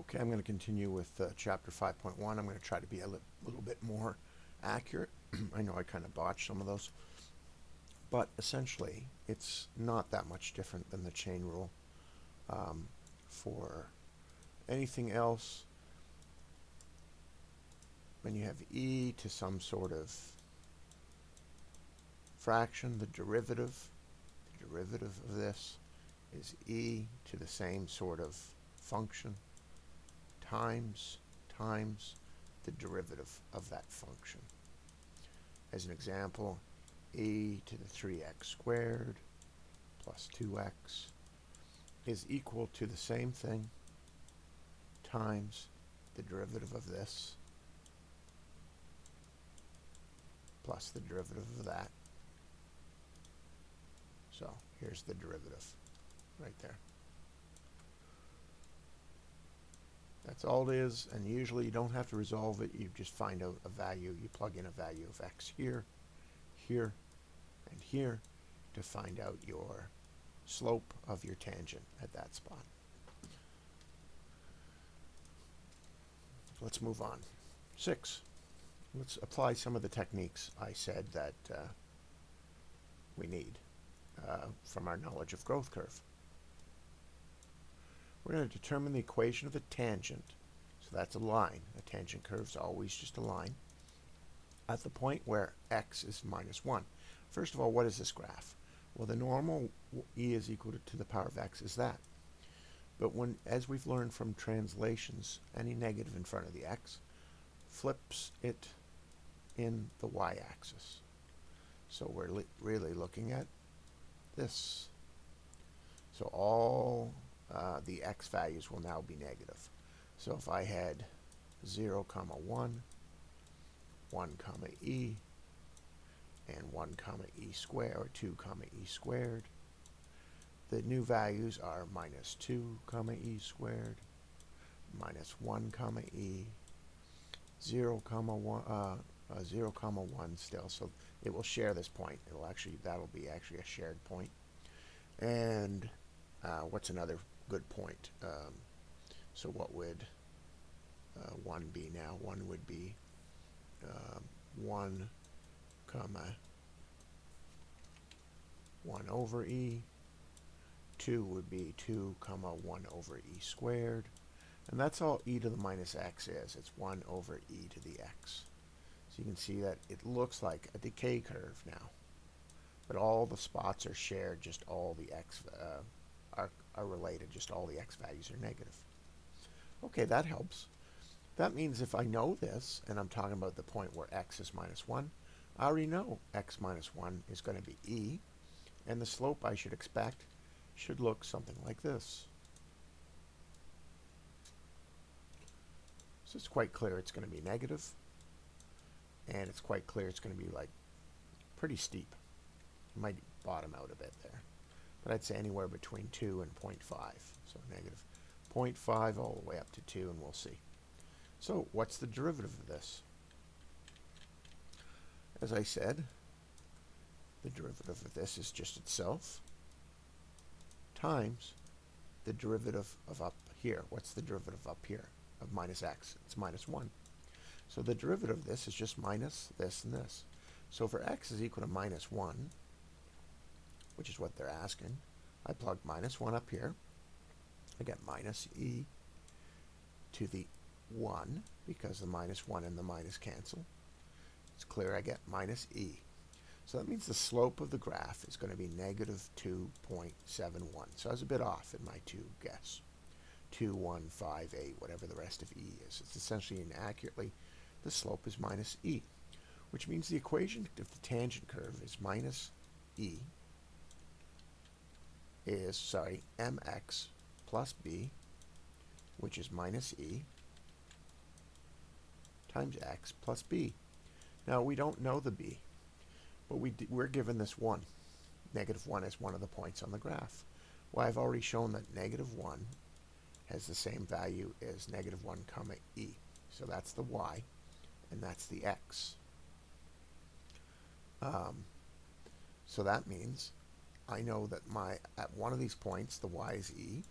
Okay, I'm going to continue with chapter 5.1. I'm going to try to be a little bit more accurate. I know I kind of botched some of those, but essentially it's not that much different than the chain rule. For anything else, when you have e to some sort of fraction, the derivative of this is e to the same sort of function times the derivative of that function. As an example, e to the 3x squared plus 2x is equal to the same thing times the derivative of this plus the derivative of that. So here's the derivative right there. That's all it is, and usually you don't have to resolve it. You just find out a value. You plug in a value of x here, here, and here to find out your slope of your tangent at that spot. Let's move on. 6. Let's apply some of the techniques I said that we need from our knowledge of growth curve. We're going to determine the equation of a tangent. So that's a line. A tangent curve is always just a line at the point where x is minus 1. First of all, what is this graph? Well, the normal e is equal to the power of x is that. But as we've learned from translations, any negative in front of the x flips it in the y-axis. So we're really looking at this. So all the x values will now be negative. So if I had 0, 1, 1, e, and 1, e squared, or 2, e squared, the new values are minus 2, e squared, minus 1, e, 0, 1 still. So it will share this point. That'll be actually a shared point. And what's another good point? So what would 1 be now? 1 would be 1, 1 over e. 2 would be 2, 1 over e squared. And that's all e to the minus x is. It's 1 over e to the x. So you can see that it looks like a decay curve now. But all the spots are shared, just all the x are related, just all the x values are negative. Okay, that helps. That means if I know this, and I'm talking about the point where x is minus 1, I already know x minus 1 is going to be e, and the slope I should expect should look something like this. So it's quite clear it's going to be negative, and it's quite clear it's going to be like pretty steep. It might bottom out a bit there, but I'd say anywhere between 2 and 0.5. So negative 0.5 all the way up to 2, and we'll see. So what's the derivative of this? As I said, the derivative of this is just itself times the derivative of up here. What's the derivative up here of minus x? It's minus 1. So the derivative of this is just minus this and this. So for x is equal to minus 1, which is what they're asking, I plug minus 1 up here. I get minus e to the 1, because the minus 1 and the minus cancel. It's clear I get minus e. So that means the slope of the graph is going to be negative 2.71. So I was a bit off in my 2 guess. 2158, whatever the rest of e is. It's essentially inaccurately, the slope is minus e, which means the equation of the tangent curve is minus e is, mx plus b, which is minus e, times x plus b. Now we don't know the b, but we're given this 1. Negative 1 is one of the points on the graph. Well, I've already shown that negative 1 has the same value as negative 1, e. So that's the y, and that's the x. So that means I know that at one of these points, the y is e.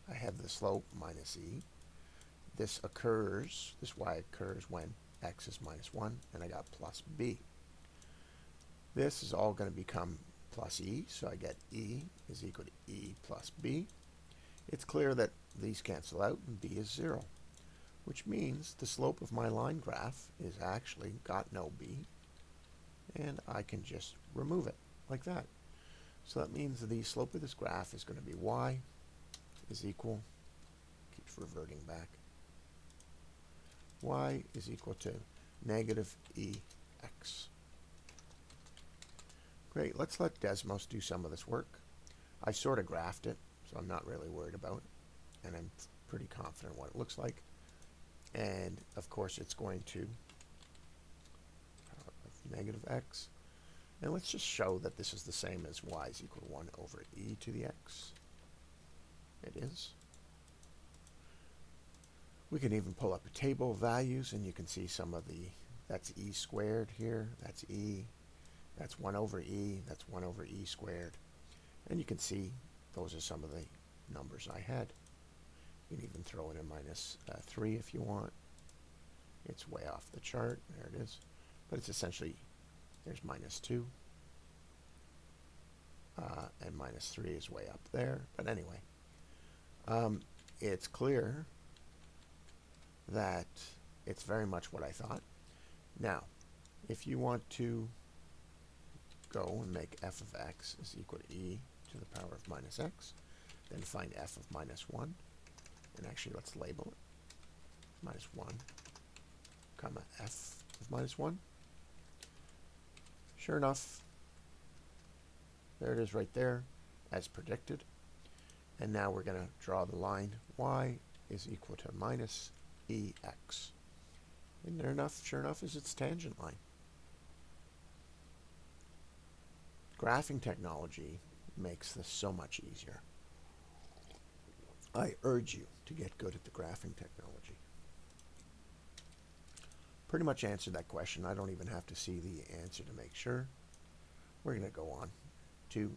I have the slope minus e. this occurs, this y occurs when x is minus 1, and I got plus b. This is all going to become plus e, so I get e is equal to e plus b. It's clear that these cancel out and b is 0, which means the slope of my line graph is actually got no b, and I can just remove it like that. So that means the slope of this graph is going to be y is equal, keeps reverting back, y is equal to negative ex. Great, let's let Desmos do some of this work. I sort of graphed it, so I'm not really worried about it, and I'm pretty confident what it looks like. And of course it's going to negative x. And let's just show that this is the same as y is equal to 1 over e to the x. It is. We can even pull up a table of values, and you can see some of the, that's e squared here, that's e, that's 1 over e, that's 1 over e squared. And you can see those are some of the numbers I had. You can even throw in a minus 3 if you want. It's way off the chart. There it is. But it's essentially, there's minus 2. And minus 3 is way up there. But anyway, it's clear that it's very much what I thought. Now, if you want to go and make f of x is equal to e to the power of minus x, then find f of minus 1. And actually, let's label it minus 1, comma f of minus 1. Sure enough, there it is right there, as predicted. And now we're going to draw the line y is equal to minus ex. And there enough, sure enough, is its tangent line. Graphing technology makes this so much easier. I urge you to get good at the graphing technology. Pretty much answered that question. I don't even have to see the answer to make sure. We're going to go on to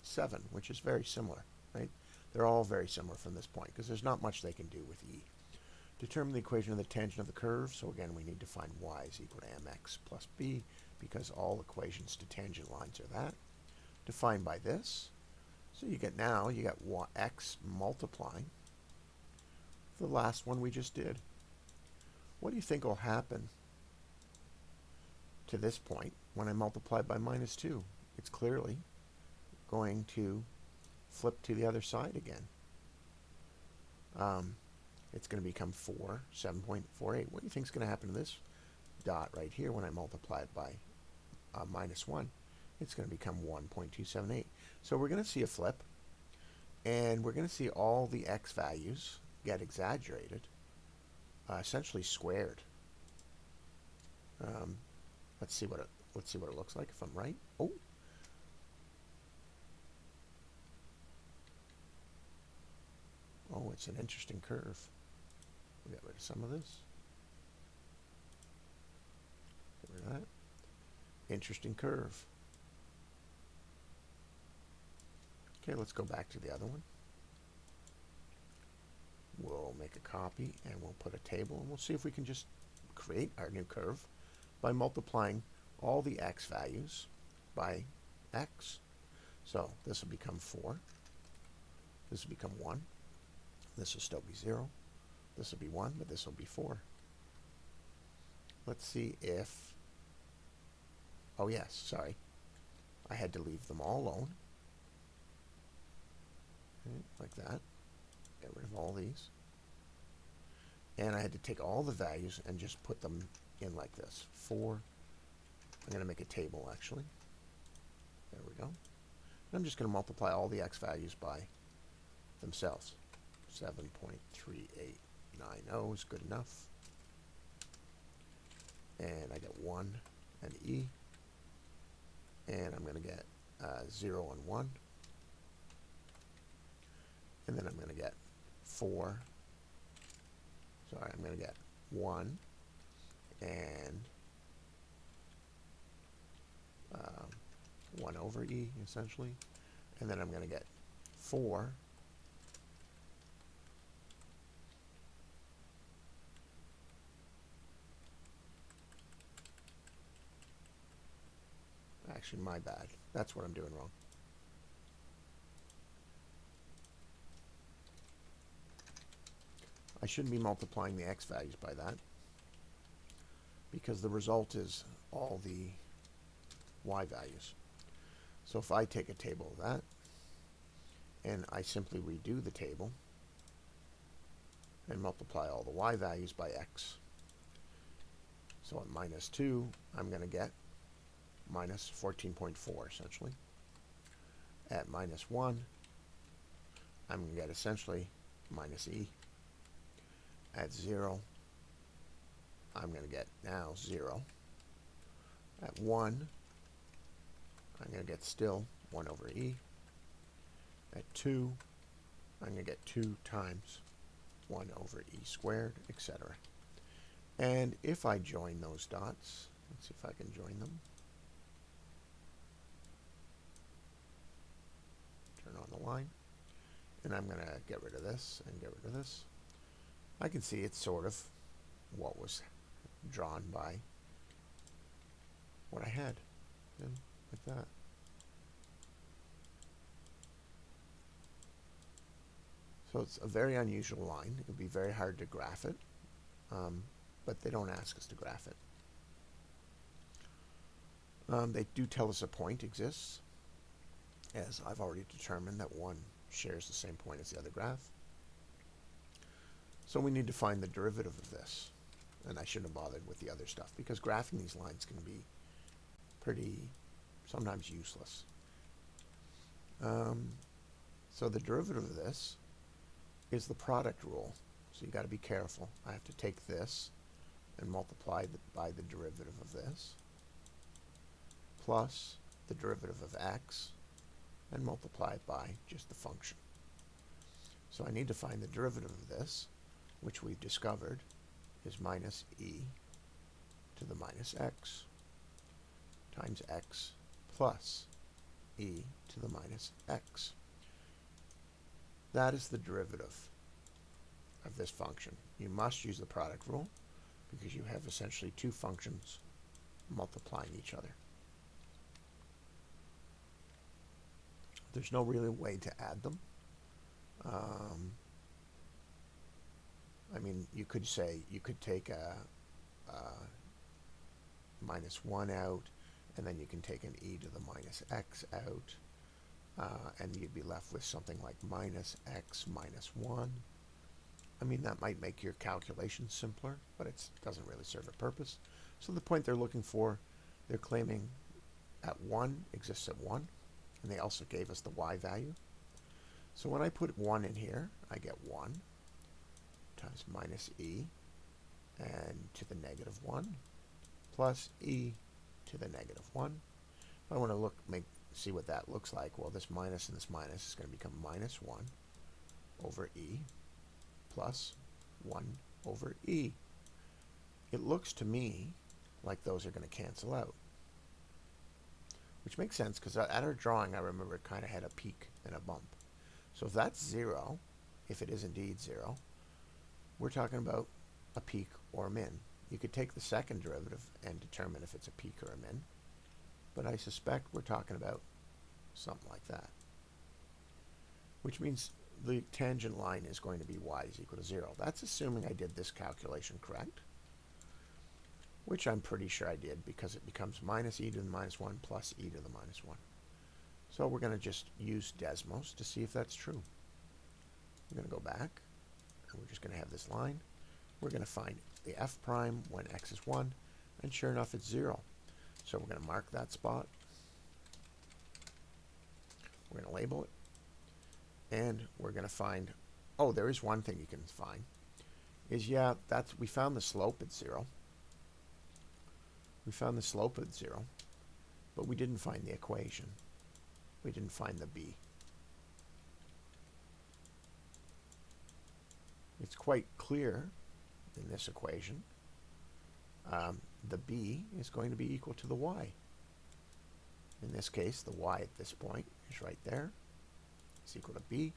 7, which is very similar, right? They're all very similar from this point because there's not much they can do with e. Determine the equation of the tangent of the curve. So again, we need to find y is equal to mx plus b because all equations to tangent lines are that. Defined by this. So you get now, you got x multiplying the last one we just did. What do you think will happen to this point when I multiply by minus 2? It's clearly going to flip to the other side again. It's going to become 4, 7.48. What do you think is going to happen to this dot right here when I multiply it by minus 1? It's going to become 1.278. So we're going to see a flip, and we're going to see all the x values get exaggerated, essentially squared. Let's see what it looks like if I'm right. Oh, it's an interesting curve. We'll get rid of some of this. Get rid of that. Interesting curve. Okay, let's go back to the other one. We'll make a copy and we'll put a table and we'll see if we can just create our new curve by multiplying all the x values by x. So this will become 4. This will become 1. This will still be 0. This will be 1, but this will be 4. Let's see if... Oh yes, sorry. I had to leave them all alone. Okay, like that. Get rid of all these. And I had to take all the values and just put them in like this. 4. I'm going to make a table, actually. There we go. And I'm just going to multiply all the x values by themselves. 7.3890 is good enough. And I get 1 and e. And I'm going to get 0 and 1. And then I'm going to get 4. Sorry, I'm going to get 1 and 1 over e, essentially. And then I'm going to get 4 Actually, my bad. That's what I'm doing wrong. I shouldn't be multiplying the x values by that, because the result is all the y values. So if I take a table of that, and I simply redo the table, and multiply all the y values by x. So at minus 2, I'm going to get minus 14.4, essentially. At minus 1, I'm going to get essentially minus e. At 0, I'm going to get now 0. At 1, I'm going to get still 1 over e. At 2, I'm going to get 2 times 1 over e squared, etc. And if I join those dots, let's see if I can join them. Turn on the line. And I'm going to get rid of this and get rid of this. I can see it's sort of what was drawn by what I had. And like that. So it's a very unusual line. It would be very hard to graph it, but they don't ask us to graph it. They do tell us a point exists, as I've already determined that one shares the same point as the other graph. So we need to find the derivative of this. And I shouldn't have bothered with the other stuff, because graphing these lines can be pretty, sometimes useless. So the derivative of this is the product rule. So you got to be careful. I have to take this and multiply by the derivative of this, plus the derivative of x, and multiply it by just the function. So I need to find the derivative of this, which we've discovered is minus e to the minus x times x plus e to the minus x. That is the derivative of this function. You must use the product rule because you have essentially two functions multiplying each other. There's no really way to add them. I mean, you could say, you could take a minus 1 out, and then you can take an e to the minus x out, and you'd be left with something like minus x minus 1. I mean, that might make your calculation simpler, but it doesn't really serve a purpose. So the point they're looking for, they're claiming at 1 exists at 1, and they also gave us the y value. So when I put 1 in here, I get 1 times minus e and to the negative 1 plus e to the negative 1. If I want to see what that looks like, well, this minus and this minus is going to become minus 1 over e plus 1 over e. It looks to me like those are going to cancel out, which makes sense because at our drawing, I remember it kind of had a peak and a bump. So if that's 0, if it is indeed 0, we're talking about a peak or a min. You could take the second derivative and determine if it's a peak or a min, but I suspect we're talking about something like that, which means the tangent line is going to be y is equal to 0. That's assuming I did this calculation correct, which I'm pretty sure I did, because it becomes minus e to the minus 1 plus e to the minus 1. So we're going to just use Desmos to see if that's true. We're going to go back, and we're just going to have this line. We're going to find the f prime when x is 1, and sure enough, it's 0. So we're going to mark that spot. We're going to label it, and we're going to find, oh, there is one thing you can find, is, yeah, we found the slope at 0. We found the slope at 0, but we didn't find the equation. We didn't find the b. It's quite clear in this equation. The b is going to be equal to the y. In this case, the y at this point is right there. It's equal to b.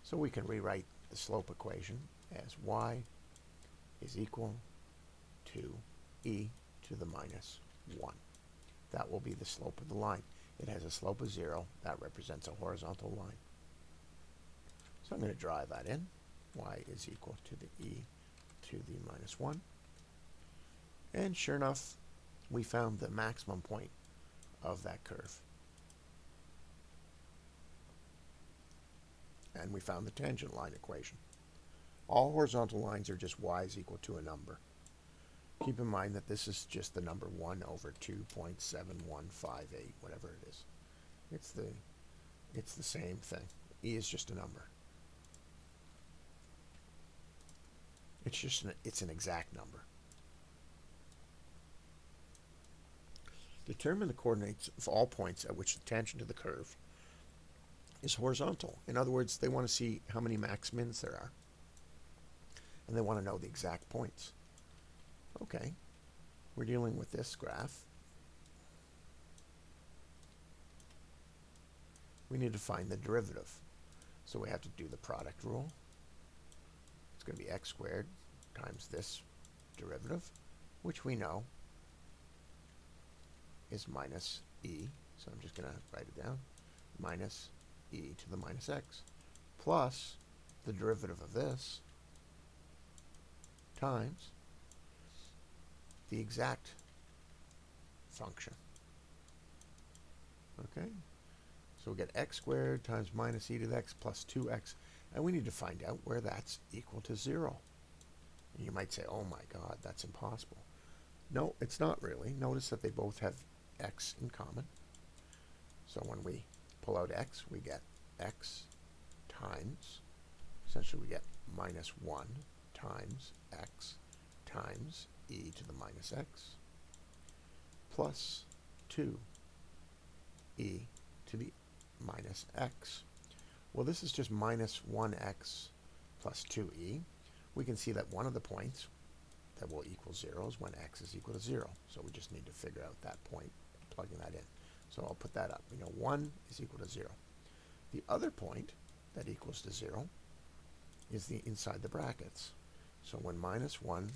So we can rewrite the slope equation as y is equal to e to the minus 1. that will be the slope of the line. It has a slope of 0. That represents a horizontal line. So I'm going to draw that in. Y is equal to the e to the minus 1. And sure enough, we found the maximum point of that curve. And we found the tangent line equation. All horizontal lines are just y is equal to a number. Keep in mind that this is just the number 1 over 2.7158, whatever it is. It's the same thing. E is just a number. It's an exact number. Determine the coordinates of all points at which the tangent to the curve is horizontal. In other words, they want to see how many max-mins there are. And they want to know the exact points. Okay, we're dealing with this graph. We need to find the derivative. So we have to do the product rule. It's going to be x squared times this derivative, which we know is minus e. So I'm just going to write it down. Minus e to the minus x plus the derivative of this times the exact function. Okay? So we get x squared times minus e to the x plus 2x, and we need to find out where that's equal to 0. And you might say, oh my god, that's impossible. No, it's not really. Notice that they both have x in common. So when we pull out x, we get x times, essentially we get minus 1 times x times e to the minus x plus 2 e to the minus x. Well, this is just minus 1x plus 2e. We can see that one of the points that will equal 0 is when x is equal to 0. So we just need to figure out that point, plugging that in. So I'll put that up. We know 1 is equal to 0. The other point that equals to 0 is the inside the brackets. So when minus 1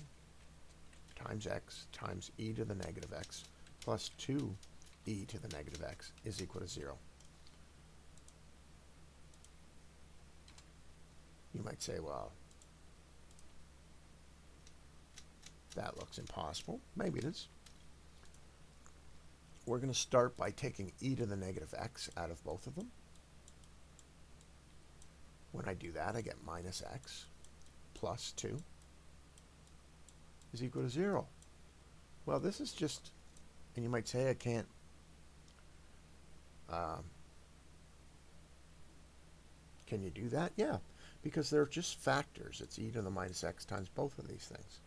times x times e to the negative x plus 2e to the negative x is equal to 0. You might say, well, that looks impossible. Maybe it is. We're going to start by taking e to the negative x out of both of them. When I do that, I get minus x plus 2 is equal to 0. Well, this is just, and you might say I can't, can you do that? Yeah, because they're just factors. It's e to the minus x times both of these things.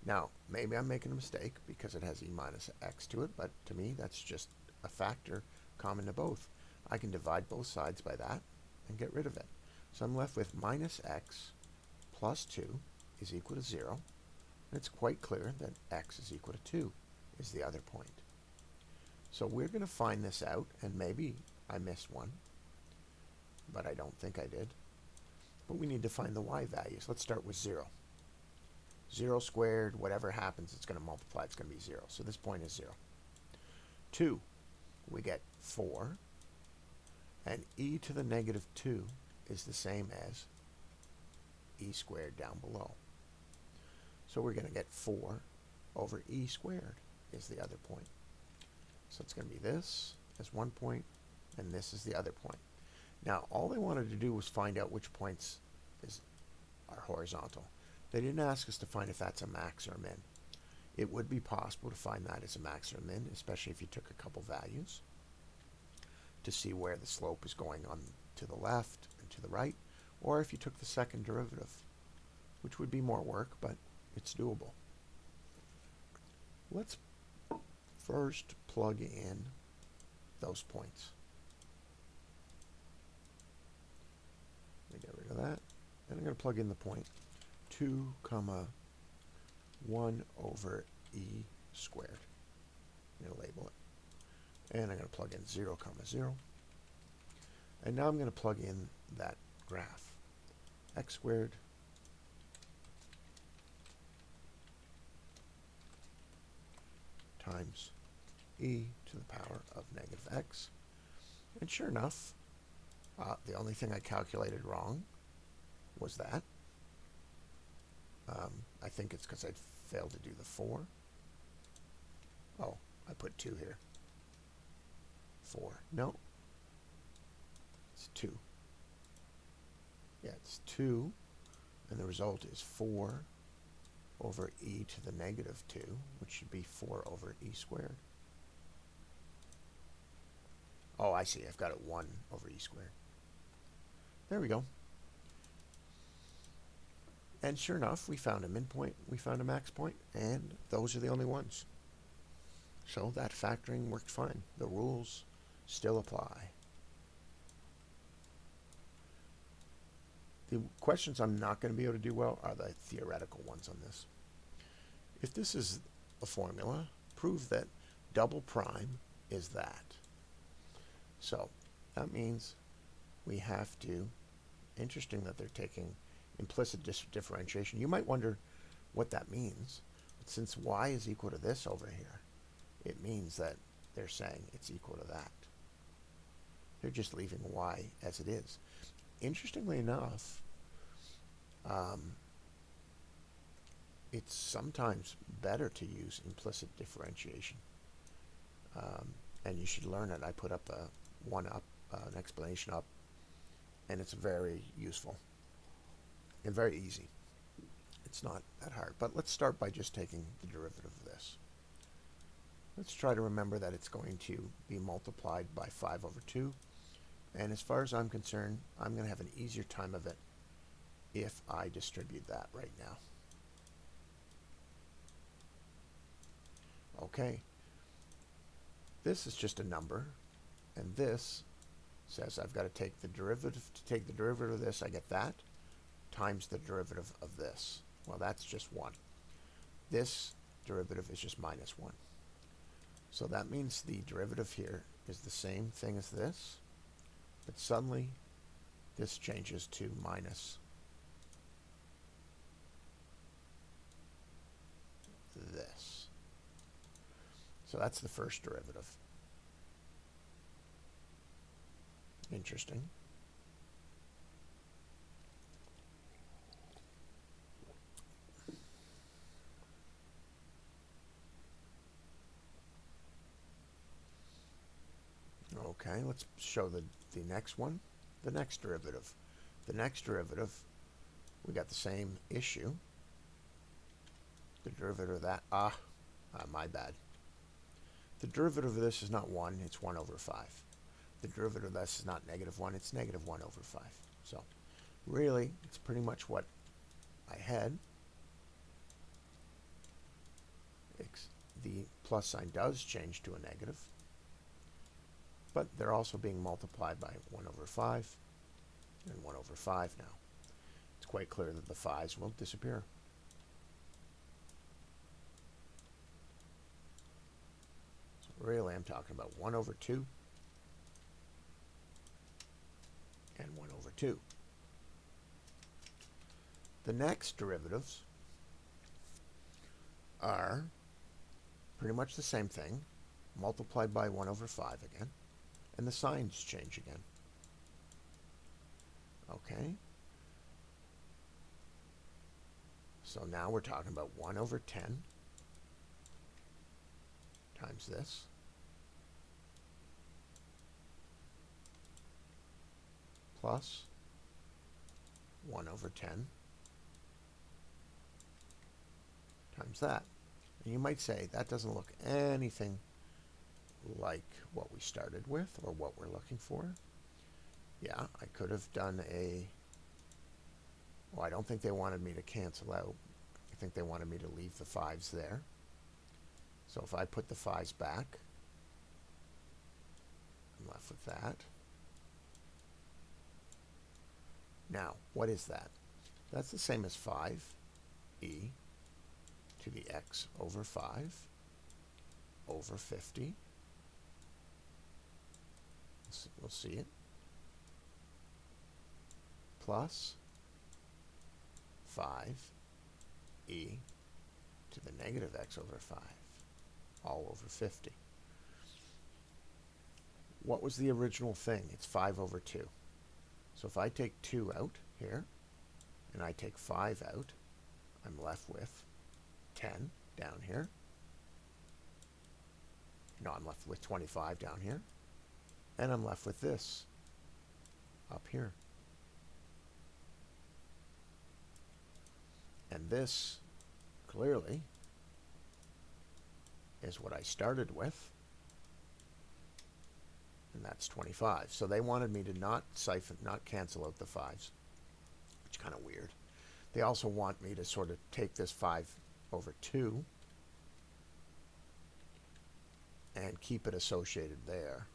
Now, maybe I'm making a mistake because it has e minus x to it, but to me, that's just a factor common to both. I can divide both sides by that and get rid of it. So I'm left with minus x plus 2 is equal to 0. And it's quite clear that x is equal to 2 is the other point. So we're going to find this out, and maybe I missed one, but I don't think I did. But we need to find the y values. Let's start with 0. 0 squared, whatever happens, it's going to multiply. It's going to be 0. So this point is 0. 2, we get 4. And e to the negative 2 is the same as e squared down below. So we're going to get 4 over e squared is the other point. So it's going to be this as one point, and this is the other point. Now, all they wanted to do was find out which points are horizontal. They didn't ask us to find if that's a max or a min. It would be possible to find that as a max or a min, especially if you took a couple values to see where the slope is going on to the left and to the right, or if you took the second derivative, which would be more work, but it's doable. Let's first plug in those points. Let me get rid of that. And I'm going to plug in the point 2, 1 over e squared. I'm going to label it. And I'm going to plug in 0, 0. And now I'm going to plug in that graph. X squared times e to the power of negative x. And sure enough, the only thing I calculated wrong was that. I think it's because I failed to do the 4. Oh, I put 2 here. 4. No. It's 2. Yeah, it's 2. And the result is 4 over e to the negative 2, which should be 4 over e squared. Oh, I see. I've got it 1 over e squared. There we go. And sure enough, we found a midpoint, we found a max point, and those are the only ones. So that factoring worked fine. The rules still apply. The questions I'm not going to be able to do well are the theoretical ones on this. If this is a formula, prove that double prime is that. So that means we have to, interesting that they're taking implicit differentiation. You might wonder what that means. But since y is equal to this over here, it means that they're saying it's equal to that. They're just leaving y as it is. Interestingly enough, it's sometimes better to use implicit differentiation. And you should learn it. I put up an explanation up, and it's very useful and very easy. It's not that hard. But let's start by just taking the derivative of this. Let's try to remember that it's going to be multiplied by 5 over 2. And as far as I'm concerned, I'm going to have an easier time of it if I distribute that right now. Okay. This is just a number, and this says I've got to take the derivative. To take the derivative of this, I get that, times the derivative of this. Well, that's just 1. This derivative is just minus 1. So that means the derivative here is the same thing as this, but suddenly this changes to minus this. So that's the first derivative. Interesting. Okay, let's show the next one. The next derivative. The next derivative, we got the same issue. The derivative of that, my bad. The derivative of this is not 1, it's 1 over 5. The derivative of this is not negative 1, it's negative 1 over 5. So really, it's pretty much what I had. The plus sign does change to a negative, but they're also being multiplied by 1 over 5 and 1 over 5 now. It's quite clear that the 5's will disappear. So really, I'm talking about 1 over 2 and 1 over 2. The next derivatives are pretty much the same thing, multiplied by 1 over 5 again, and the signs change again. Okay. So now we're talking about 1 over 10 times this plus 1 over 10 times that. And you might say, that doesn't look anything like what we started with or what we're looking for. Yeah, I could have done well, I don't think they wanted me to cancel out. I think they wanted me to leave the 5's there. So if I put the 5's back, I'm left with that. Now, what is that? That's the same as 5e to the x over 5 over 50. We'll see it. Plus 5e to the negative x over 5, all over 50. what was the original thing? It's 5 over 2. So if I take 2 out here, and I take 5 out, I'm left with 10 down here. No, I'm left with 25 down here. And I'm left with this up here. And this, clearly, is what I started with. And that's 25. So they wanted me to not cancel out the 5s, which is kind of weird. They also want me to sort of take this 5 over 2 and keep it associated there.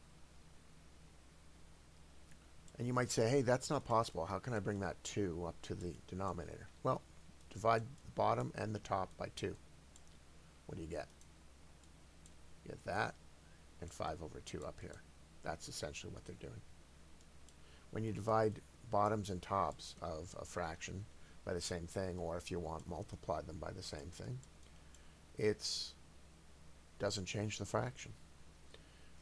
And you might say, hey, that's not possible. How can I bring that 2 up to the denominator? Well, divide the bottom and the top by 2. What do you get? You get that and 5 over 2 up here. That's essentially what they're doing. When you divide bottoms and tops of a fraction by the same thing, or if you want, multiply them by the same thing, it doesn't change the fraction.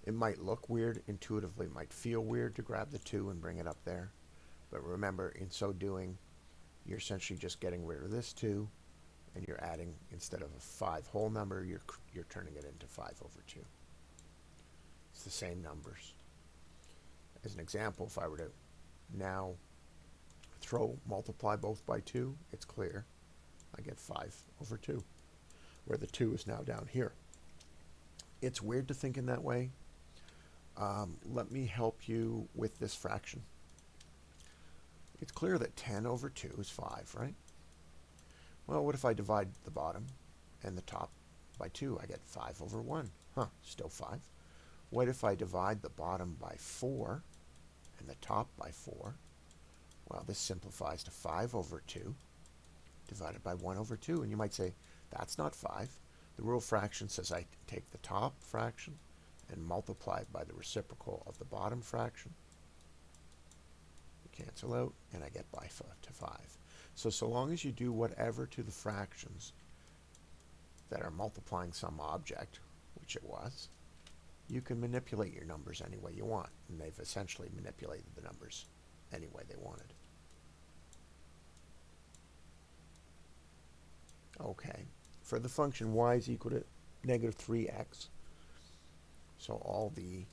It might look weird intuitively, it might feel weird to grab the 2 and bring it up there. But remember, in so doing, you're essentially just getting rid of this 2, and you're adding, instead of a 5 whole number, you're turning it into 5 over 2. It's the same numbers. As an example, if I were to now multiply both by 2, it's clear. I get 5 over 2, where the 2 is now down here. It's weird to think in that way. Let me help you with this fraction. It's clear that 10 over 2 is 5, right? Well, what if I divide the bottom and the top by 2? I get 5 over 1. Still 5. What if I divide the bottom by 4 and the top by 4? Well, this simplifies to 5 over 2 divided by 1 over 2. And you might say, that's not 5. The rule of fraction says I take the top fraction and multiply it by the reciprocal of the bottom fraction. You cancel out, and I get to 5. So long as you do whatever to the fractions that are multiplying some object, which it was, you can manipulate your numbers any way you want. And they've essentially manipulated the numbers any way they wanted. Okay. For the function y is equal to negative 3x, so all the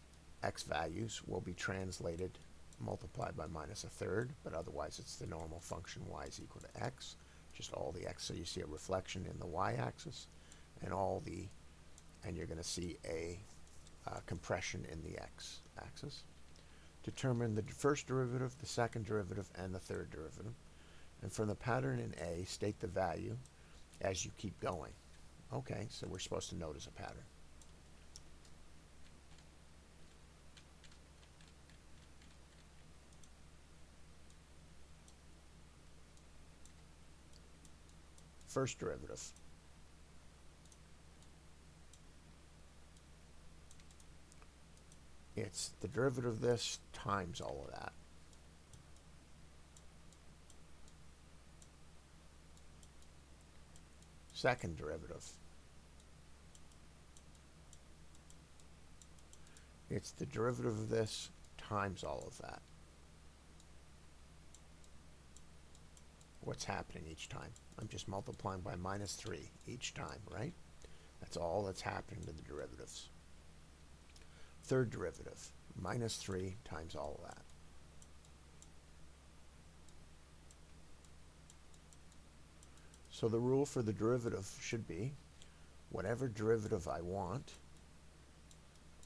x values will be translated, multiplied by minus a third, but otherwise it's the normal function y is equal to x, just all the x. So you see a reflection in the y-axis, and you're going to see a compression in the x-axis. Determine the first derivative, the second derivative, and the third derivative. And from the pattern in A, state the value as you keep going. Okay, so we're supposed to notice a pattern. First derivative. It's the derivative of this times all of that. Second derivative. It's the derivative of this times all of that. What's happening each time? I'm just multiplying by minus 3 each time, right? That's all that's happening to the derivatives. Third derivative, minus 3 times all of that. So the rule for the derivative should be, whatever derivative I want,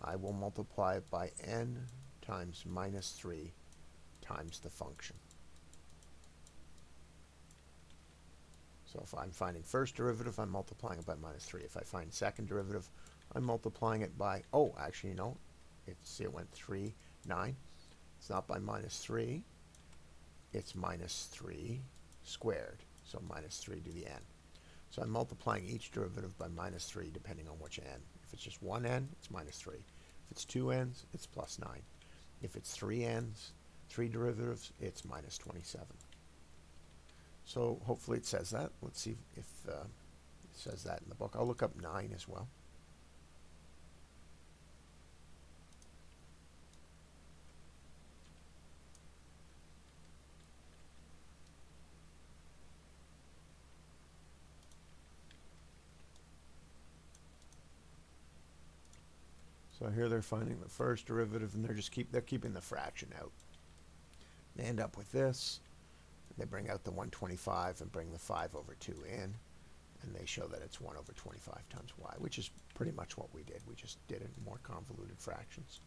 I will multiply it by n times minus 3 times the function. So if I'm finding first derivative, I'm multiplying it by minus 3. If I find second derivative, I'm multiplying it by, it went 3, 9. It's not by minus 3. It's minus 3 squared. So minus 3 to the n. So I'm multiplying each derivative by minus 3 depending on which n. If it's just one n, it's minus 3. If it's two n's, it's plus 9. If it's three n's, three derivatives, it's minus 27. So hopefully it says that. Let's see if it says that in the book. I'll look up 9 as well. So here they're finding the first derivative, and they're keeping the fraction out. They end up with this. They bring out the 125 and bring the 5 over 2 in, and they show that it's 1 over 25 times y, which is pretty much what we did. We just did it in more convoluted fractions.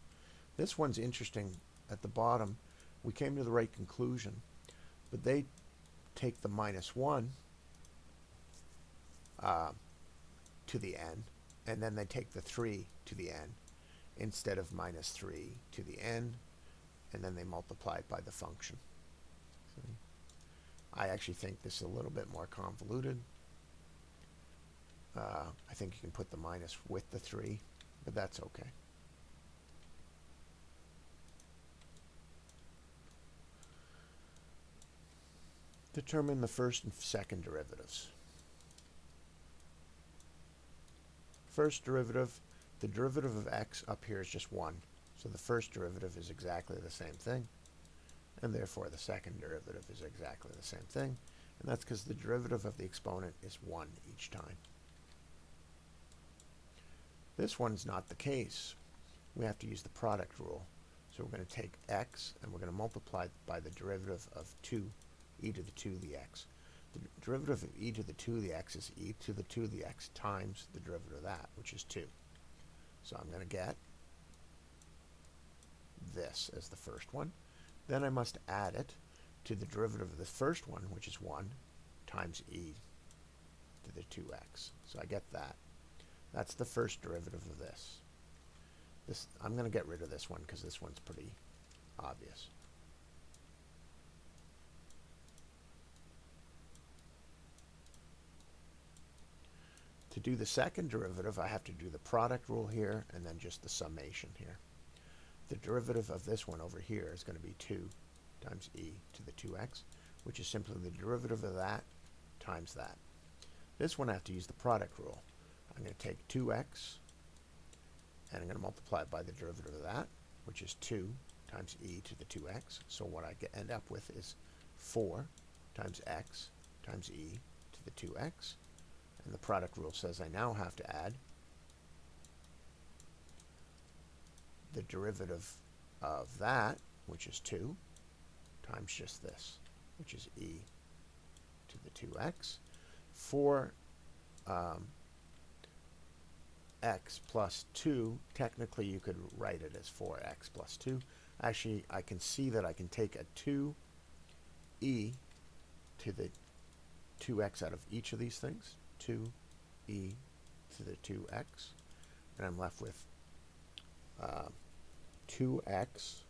This one's interesting. At the bottom, we came to the right conclusion, but they take the minus 1 to the n, and then they take the 3 to the n instead of minus 3 to the n, and then they multiply it by the function. See? I actually think this is a little bit more convoluted. I think you can put the minus with the 3, but that's okay. Determine the first and second derivatives. First derivative, the derivative of x up here is just 1. So the first derivative is exactly the same thing, and therefore the second derivative is exactly the same thing, and that's because the derivative of the exponent is 1 each time. This one's not the case. We have to use the product rule. So we're going to take x, and we're going to multiply it by the derivative of 2, e to the 2 of the x. The derivative of e to the 2 of the x is e to the 2 of the x times the derivative of that, which is 2. So I'm going to get this as the first one. Then I must add it to the derivative of the first one, which is 1, times e to the 2x. So I get that. That's the first derivative of this. I'm going to get rid of this one because this one's pretty obvious. To do the second derivative, I have to do the product rule here and then just the summation here. The derivative of this one over here is going to be 2 times e to the 2x, which is simply the derivative of that times that. This one I have to use the product rule. I'm going to take 2x, and I'm going to multiply it by the derivative of that, which is 2 times e to the 2x. So what I end up with is 4 times x times e to the 2x. And the product rule says I now have to add the derivative of that, which is 2, times just this, which is e to the 2x. For x plus 2, technically you could write it as 4x plus 2. Actually, I can see that I can take a 2e to the 2x out of each of these things, 2e to the 2x, and I'm left with 2x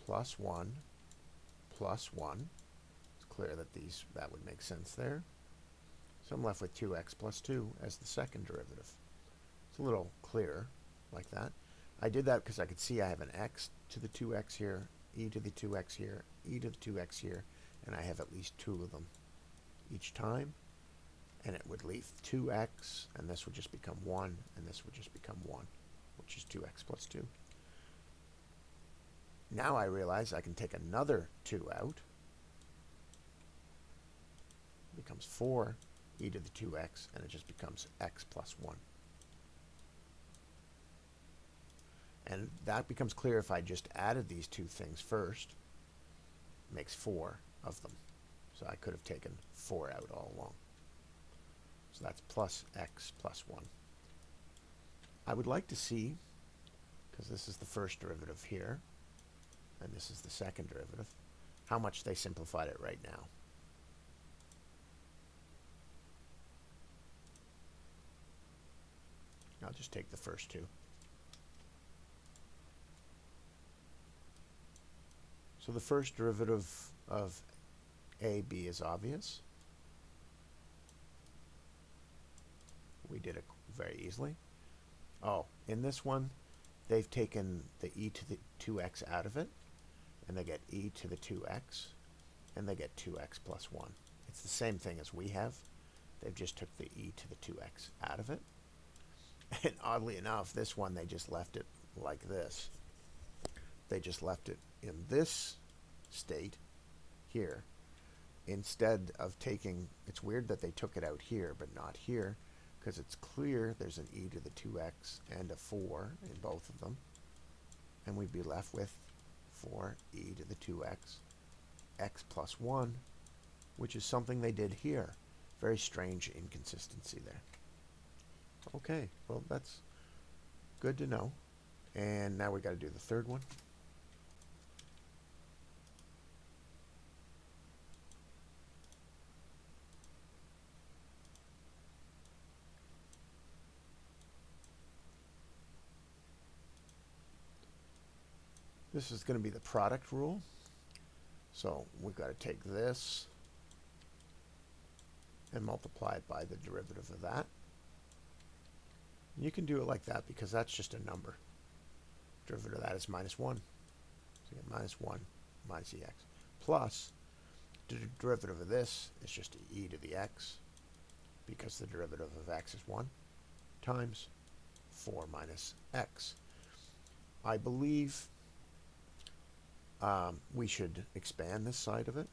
plus 1 plus 1. It's clear that that would make sense there. So I'm left with 2x plus 2 as the second derivative. It's a little clearer like that. I did that because I could see I have an x to the 2x here, e to the 2x here, e to the 2x here, and I have at least 2 of them each time. And it would leave 2x, and this would just become 1, and this would just become 1, which is 2x plus 2. Now I realize I can take another 2 out. It becomes 4 e to the 2x, and it just becomes x plus 1. And that becomes clear if I just added these two things first. It makes 4 of them. So I could have taken 4 out all along. So that's plus x plus 1. I would like to see, because this is the first derivative here, and this is the second derivative, how much they simplified it right now. I'll just take the first two. So the first derivative of AB is obvious. We did it very easily. Oh, in this one, they've taken the e to the 2x out of it, and they get e to the 2x, and they get 2x plus 1. It's the same thing as we have. They've just took the e to the 2x out of it. And oddly enough, this one, they just left it like this. They just left it in this state here, instead of taking, it's weird that they took it out here, but not here. because it's clear there's an e to the 2x and a 4 in both of them. And we'd be left with 4e to the 2x, x plus 1, which is something they did here. Very strange inconsistency there. Okay, well, that's good to know. And now we got to do the third one. This is going to be the product rule. So we've got to take this and multiply it by the derivative of that. And you can do it like that because that's just a number. Derivative of that is minus 1. So you get minus 1 minus ex. Plus, the derivative of this is just e to the x, because the derivative of x is 1, times 4 minus x. I believe we should expand this side of it.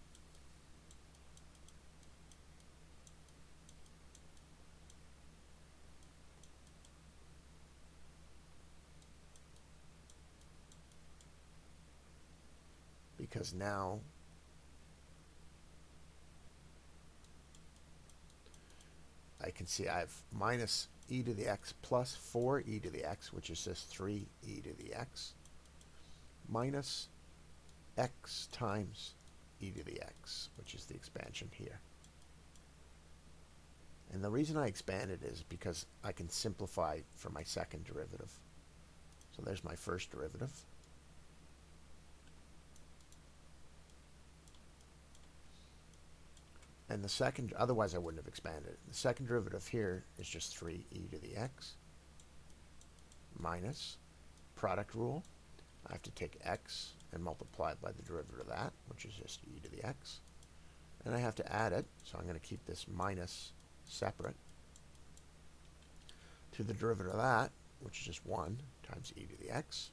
Because now I can see I have minus e to the x plus 4e to the x, which is just 3e to the x, minus x times e to the x, which is the expansion here. And the reason I expanded is because I can simplify for my second derivative. So there's my first derivative. And the second, otherwise I wouldn't have expanded it. The second derivative here is just 3e to the x minus product rule. I have to take x and multiply it by the derivative of that, which is just e to the x. And I have to add it, so I'm going to keep this minus separate, to the derivative of that, which is just 1 times e to the x.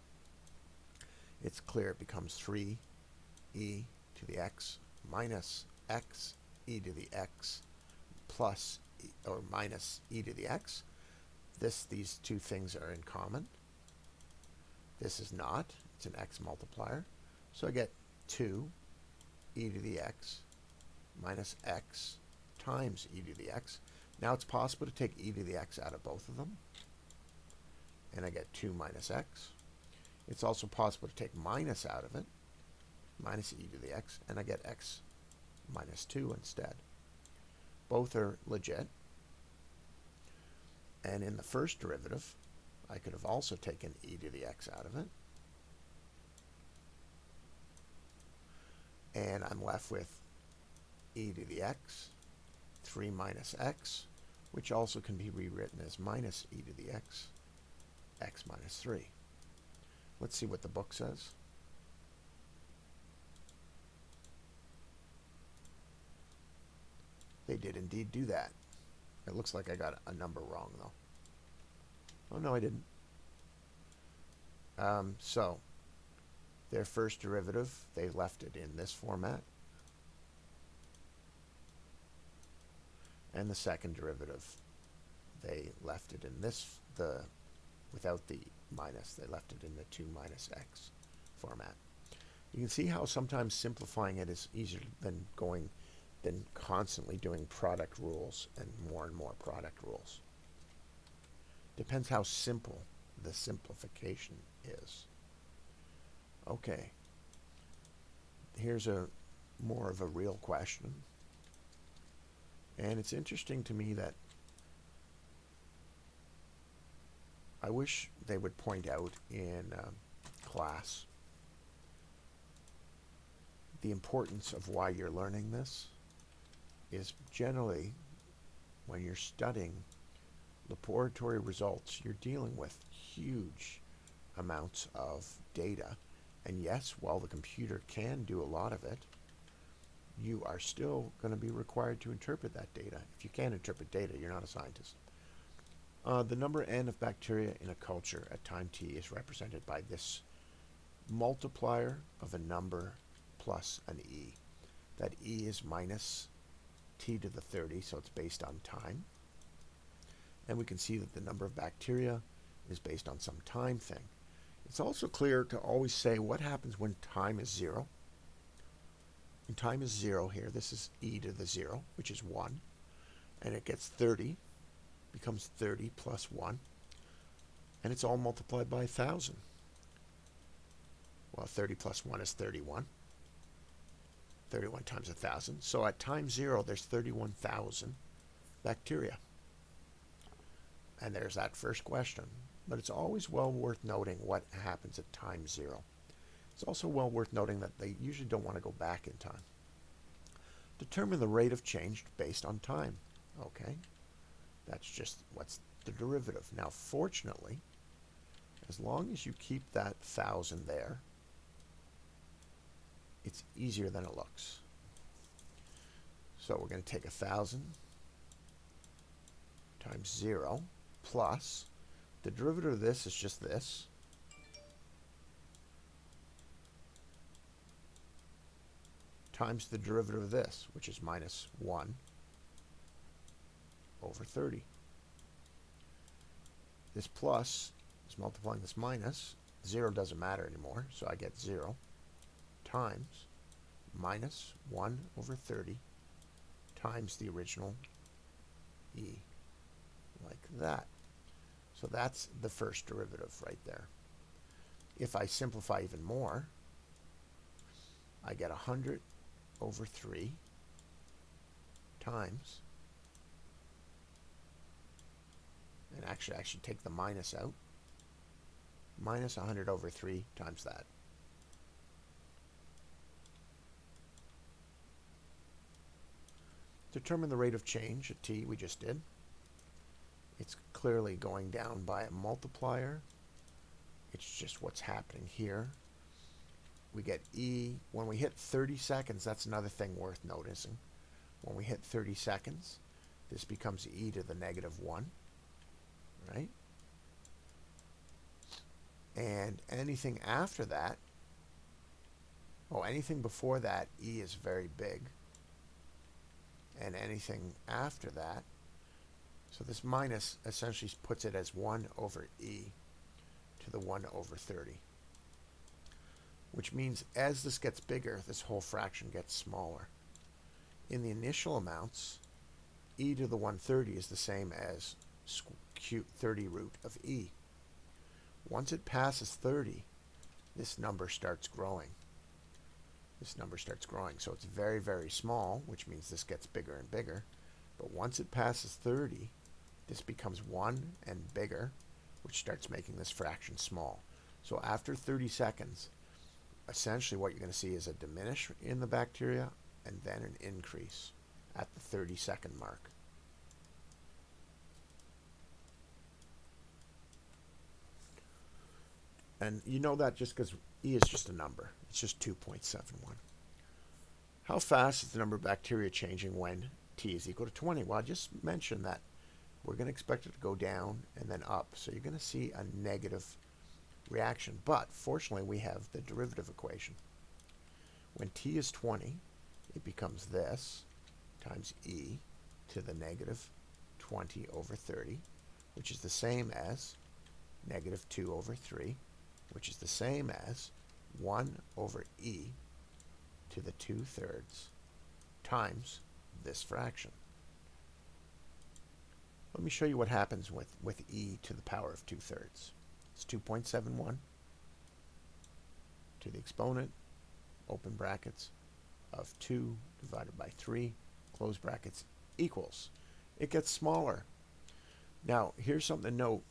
It's clear it becomes 3e to the x minus x e to the x plus or minus e to the x. These two things are in common. This is not. It's an x multiplier. So I get 2 e to the x minus x times e to the x. Now it's possible to take e to the x out of both of them, and I get 2 minus x. It's also possible to take minus out of it, minus e to the x, and I get x minus 2 instead. Both are legit. And in the first derivative, I could have also taken e to the x out of it. And I'm left with e to the x, 3 minus x, which also can be rewritten as minus e to the x, x minus 3. Let's see what the book says. They did indeed do that. It looks like I got a number wrong, though. Oh, no, I didn't. So, their first derivative, they left it in this format. And the second derivative, they left it in this, without the minus, they left it in the 2 minus x format. You can see how sometimes simplifying it is easier than constantly doing product rules and more product rules. Depends how simple the simplification is. Okay. Here's more of a real question. And it's interesting to me that I wish they would point out in class the importance of why you're learning this is generally when you're studying laboratory results, you're dealing with huge amounts of data. And yes, while the computer can do a lot of it, you are still going to be required to interpret that data. If you can't interpret data, you're not a scientist. The number n of bacteria in a culture at time t is represented by this multiplier of a number plus an e. That e is minus t to the 30, so it's based on time. And we can see that the number of bacteria is based on some time thing. It's also clear to always say what happens when time is 0. When time is 0 here, this is e to the 0, which is 1. And it gets 30, becomes 30 plus 1. And it's all multiplied by 1,000. Well, 30 plus 1 is 31. 31 times 1,000. So at time 0, there's 31,000 bacteria. And there's that first question. But it's always well worth noting what happens at time 0. It's also well worth noting that they usually don't want to go back in time. Determine the rate of change based on time. Okay, that's just what's the derivative. Now, fortunately, as long as you keep that 1,000 there, it's easier than it looks. So we're going to take 1,000 times 0 plus, the derivative of this is just this, times the derivative of this, which is minus 1 over 30. This plus is multiplying this minus. 0 doesn't matter anymore, so I get 0 times minus 1 over 30 times the original e, like that. So that's the first derivative right there. If I simplify even more, I get 100 over 3 times, and actually I should take the minus out, minus 100 over 3 times that. Determine the rate of change at t, we just did. It's clearly going down by a multiplier. It's just what's happening here. We get e, when we hit 30 seconds, that's another thing worth noticing. When we hit 30 seconds, this becomes e to the negative 1, right? And anything after that, anything before that, e is very big. And anything after that, so this minus essentially puts it as 1 over e to the 1 over 30. Which means as this gets bigger, this whole fraction gets smaller. In the initial amounts, e to the 130 is the same as 30 root of e. Once it passes 30, this number starts growing. This number starts growing. So it's very, very small, which means this gets bigger and bigger. But once it passes 30, this becomes 1 and bigger, which starts making this fraction small. So after 30 seconds, essentially what you're going to see is a diminish in the bacteria and then an increase at the 30-second mark. And you know that just because e is just a number. It's just 2.71. How fast is the number of bacteria changing when t is equal to 20? Well, I just mentioned that we're going to expect it to go down and then up. So you're going to see a negative reaction. But fortunately, we have the derivative equation. When t is 20, it becomes this times e to the negative 20 over 30, which is the same as negative 2 over 3, which is the same as 1 over e to the 2/3 times this fraction. Let me show you what happens with e to the power of 2/3. It's 2.71 to the exponent, open brackets, of 2 divided by 3, close brackets, equals. It gets smaller. Now, here's something to note.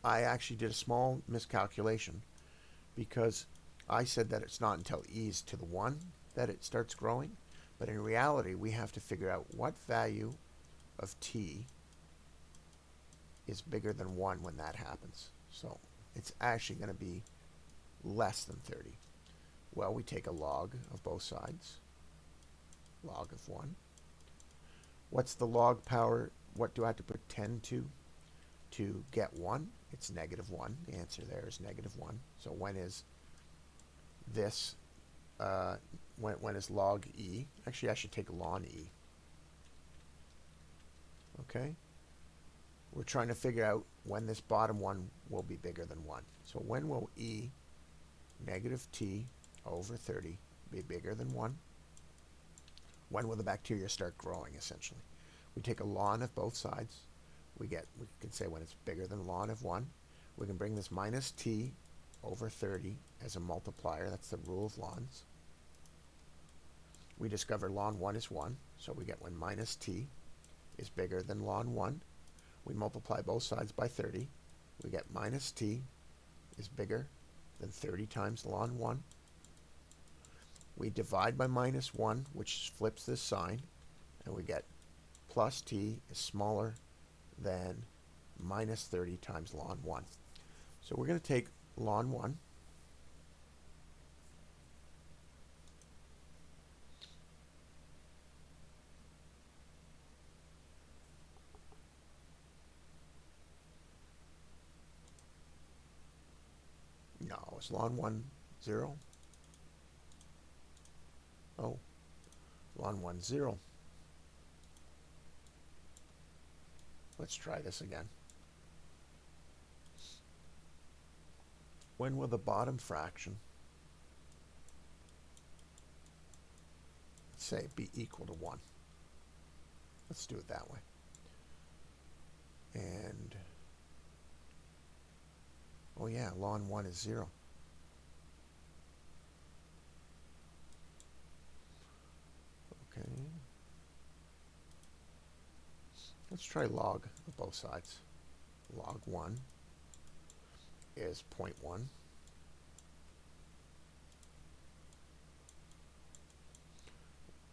I actually did a small miscalculation because I said that it's not until e is to the 1 that it starts growing. But in reality, we have to figure out what value of t is bigger than 1 when that happens. So it's actually going to be less than 30. Well, we take a log of both sides. Log of 1. What's the log power? What do I have to put 10 to get 1? It's negative 1. The answer there is negative 1. So when is this, when is log e? Actually, I should take ln e. Okay? we're trying to figure out when this bottom one will be bigger than 1. So when will e negative t over 30 be bigger than 1? When will the bacteria start growing, essentially? We take a ln of both sides. We can say when it's bigger than ln of 1. We can bring this minus t over 30 as a multiplier. That's the rule of lns. We discover ln 1 is 1, so we get when minus t is bigger than ln 1. We multiply both sides by 30. We get minus t is bigger than 30 times ln 1. We divide by minus 1, which flips this sign, and we get plus t is smaller than minus 30 times ln 1. So we're going to take ln 1, no, is ln 1 0? Oh, ln 1 0. Let's try this again. When will the bottom fraction, let's say, be equal to 1? Let's do it that way. And, oh yeah, ln 1 is 0. Okay. Let's try log of both sides. Log 1 is 0.1.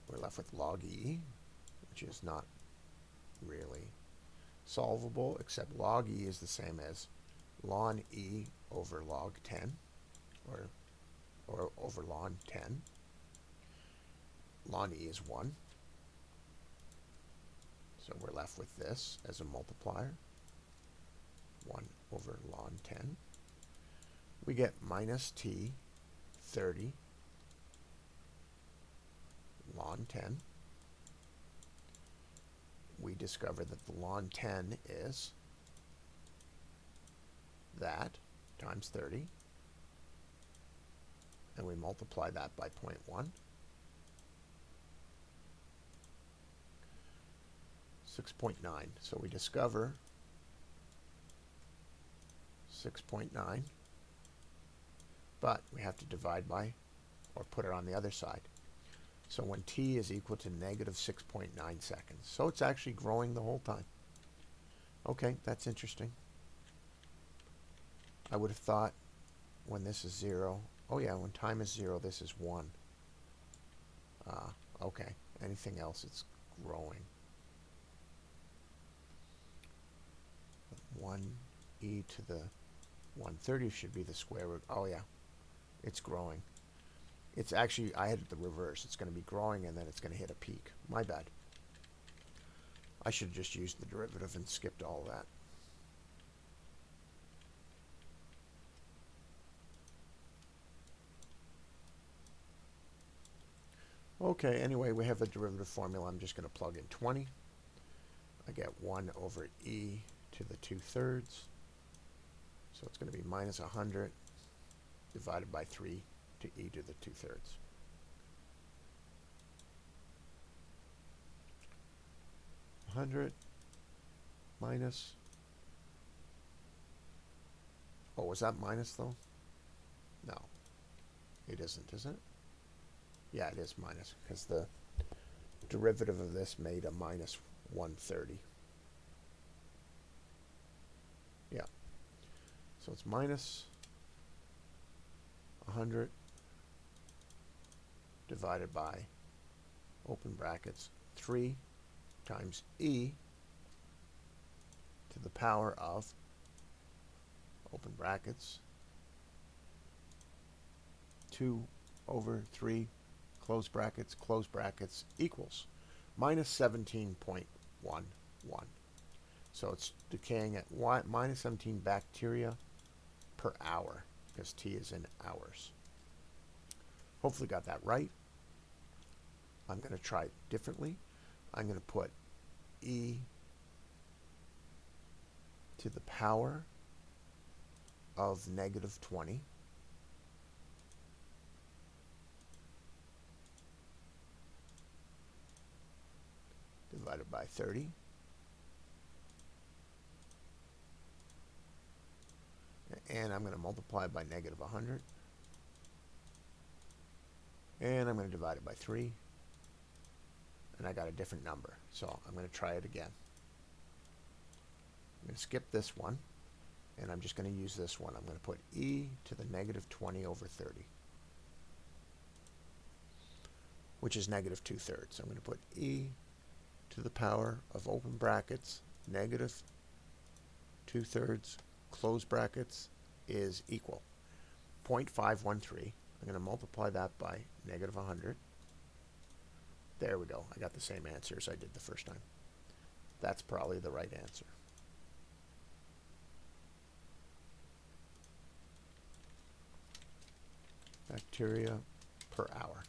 We're left with log e, which is not really solvable, except log e is the same as ln e over log 10, or over ln 10. Ln e is 1. So we're left with this as a multiplier, 1 over ln 10. We get minus t 30 ln 10. We discover that the ln 10 is that times 30, and we multiply that by 0.1. 6.9. So we discover 6.9, but we have to divide by, or put it on the other side. So when t is equal to negative 6.9 seconds. So it's actually growing the whole time. Okay, that's interesting. I would have thought when this is 0, oh yeah, when time is 0, this is 1. Okay, anything else, it's growing. 1e to the 130 should be the square root. Oh yeah, it's growing. It's actually, I had it the reverse. It's going to be growing and then it's going to hit a peak. My bad. I should have just used the derivative and skipped all that. Okay, anyway, we have a derivative formula. I'm just going to plug in 20. I get 1 over e to the 2/3. So it's going to be minus 100 divided by 3 to e to the 2/3. Minus, oh, was that minus though? No, it isn't, is it? Yeah, it is minus, because the derivative of this made a minus 130. Yeah. So it's minus 100 divided by, open brackets, 3 times e to the power of, open brackets, 2 over 3, close brackets, equals minus 17.11. So it's decaying at minus 17 bacteria per hour, because T is in hours. Hopefully got that right. I'm going to try it differently. I'm going to put E to the power of negative 20 divided by 30 and I'm going to multiply by negative 100 and I'm going to divide it by 3 and I got a different number, so I'm going to try it again. I'm going to skip this one and I'm just going to use this one. I'm going to put e to the negative 20 over 30, which is negative 2/3. I'm going to put e to the power of open brackets negative 2/3 close brackets is equal 0.513. I'm going to multiply that by negative 100. There we go. I got the same answer as I did the first time. That's probably the right answer. Bacteria per hour.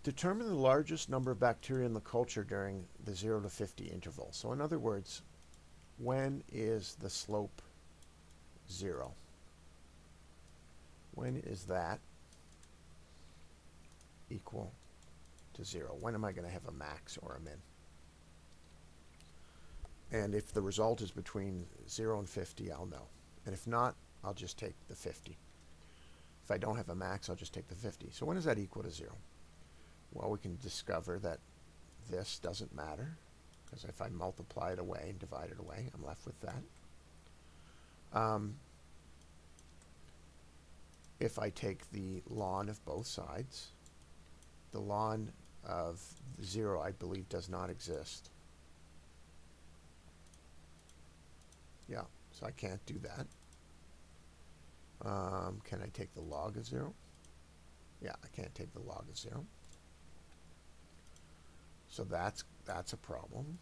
Determine the largest number of bacteria in the culture during the 0 to 50 interval. So in other words, when is the slope 0? When is that equal to 0? When am I going to have a max or a min? And if the result is between 0 and 50, I'll know. And if not, I'll just take the 50. If I don't have a max, I'll just take the 50. So when is that equal to 0? Well, we can discover that this doesn't matter, because if I multiply it away and divide it away, I'm left with that. If I take the ln of both sides, the ln of 0, I believe, does not exist. Yeah, so I can't do that. Can I take the log of 0? Yeah, I can't take the log of 0. So that's a problem.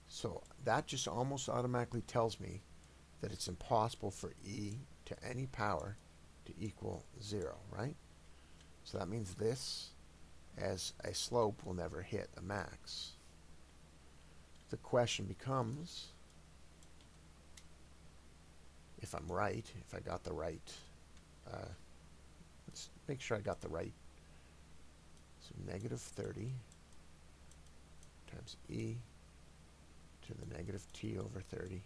So that just almost automatically tells me that it's impossible for e to any power to equal 0, right? So that means this, as a slope, will never hit a max. The question becomes, if I'm right, if I got the right, let's make sure I got the right. So negative 30 times e to the negative t over 30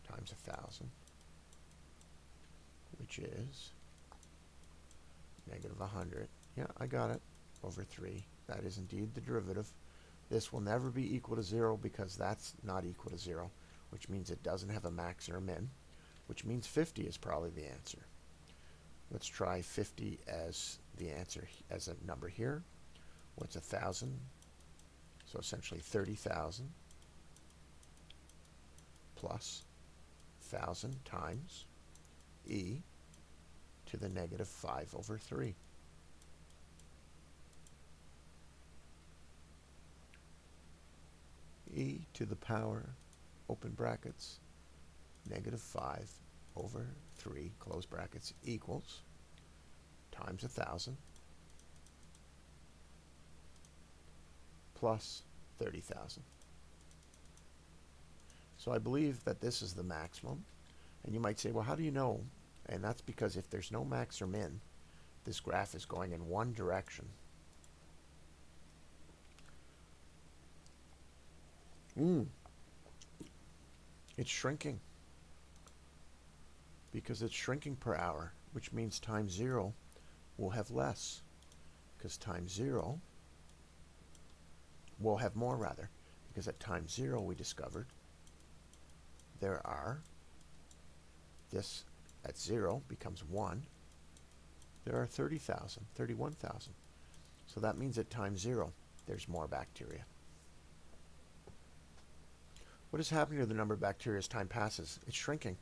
times 1,000, which is negative 100. Yeah, I got it, over 3. That is indeed the derivative. This will never be equal to 0 because that's not equal to 0, which means it doesn't have a max or a min, which means 50 is probably the answer. Let's try 50 as the answer, as a number here. What's 1,000? So essentially 30,000 plus 1,000 times e to the negative 5 over 3. E to the power, open brackets, negative 5 over 3, close brackets, equals, times 1,000, plus 30,000. So I believe that this is the maximum. And you might say, well, how do you know? And that's because if there's no max or min, this graph is going in one direction. It's shrinking. Because it's shrinking per hour, which means time 0 will have less. Because time 0 will have more, rather. Because at time 0, we discovered there are, this at 0 becomes 1. There are 30,000, 31,000. So that means at time 0, there's more bacteria. What is happening to the number of bacteria as time passes? It's shrinking.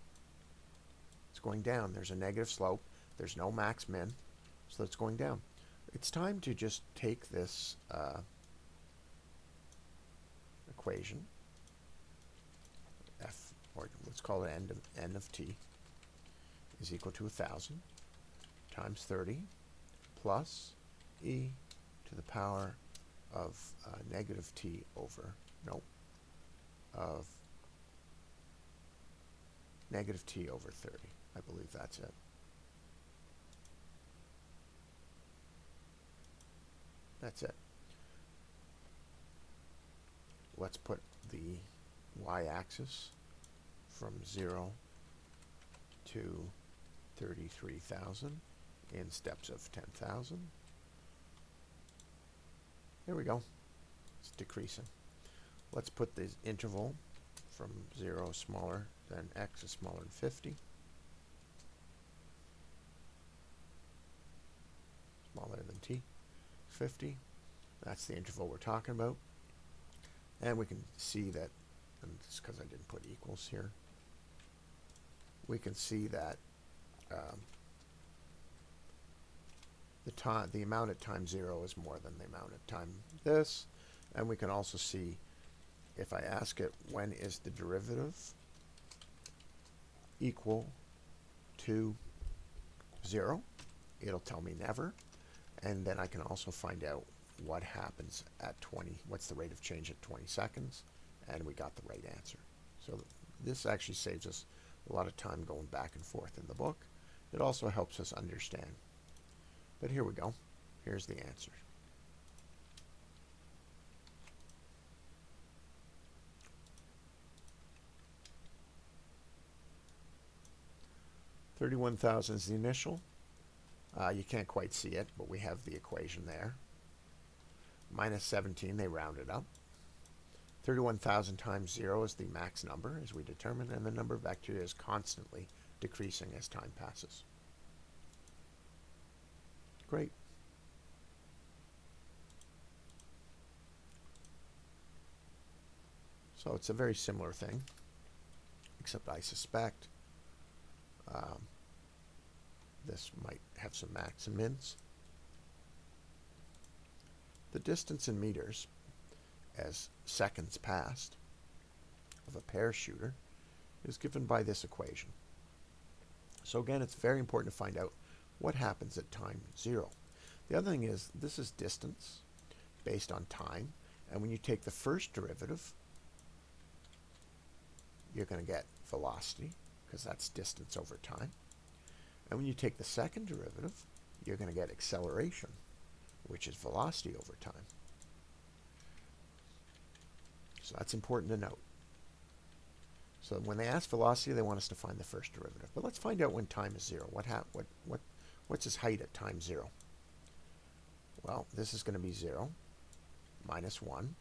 It's going down. There's a negative slope. There's no max min, so it's going down. It's time to just take this equation, f, or let's call it n of t, is equal to 1,000 times 30 plus e to the power of negative t over, no, of negative t over 30. I believe that's it. That's it. Let's put the y-axis from 0 to 33,000 in steps of 10,000. There we go. It's decreasing. Let's put the interval from 0 smaller than x is smaller than 50. Smaller than t. 50. That's the interval we're talking about. And we can see that, and it's because I didn't put equals here, we can see that the amount at time 0 is more than the amount at time this. And we can also see, if I ask it when is the derivative equal to 0, it'll tell me never. And then I can also find out what happens at 20, what's the rate of change at 20 seconds, and we got the right answer. So this actually saves us a lot of time going back and forth in the book. It also helps us understand. But here we go. Here's the answer. $31,000 is the initial. You can't quite see it, but we have the equation there. Minus 17, they rounded up. 31,000 times 0 is the max number, as we determined, and the number of bacteria is constantly decreasing as time passes. Great. So it's a very similar thing, except I suspect this might have some max and mins. The distance in meters as seconds passed of a pair shooter is given by this equation. So again, it's very important to find out what happens at time 0. The other thing is, this is distance based on time, and when you take the first derivative, you're going to get velocity, because that's distance over time. And when you take the second derivative, you're going to get acceleration, which is velocity over time. So that's important to note. So when they ask velocity, they want us to find the first derivative. But let's find out when time is 0. What's its height at time 0? Well, this is going to be 0 minus 1.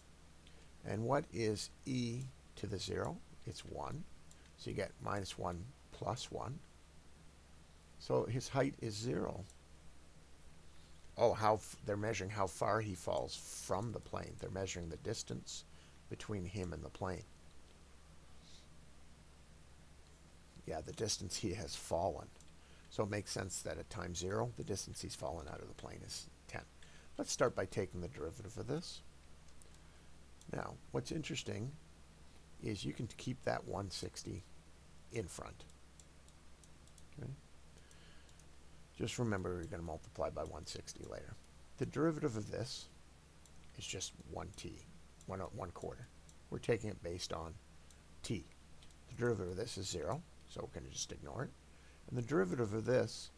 And what is e to the 0? It's 1. So you get minus 1 plus 1. So his height is 0. Oh, they're measuring how far he falls from the plane. They're measuring the distance between him and the plane. Yeah, the distance he has fallen. So it makes sense that at time 0, the distance he's fallen out of the plane is 10. Let's start by taking the derivative of this. Now, what's interesting is you can keep that 160 in front. Okay? Just remember you're going to multiply by 160 later. The derivative of this is just 1t, 1 quarter. We're taking it based on t. The derivative of this is 0, so we're going to just ignore it. And the derivative of this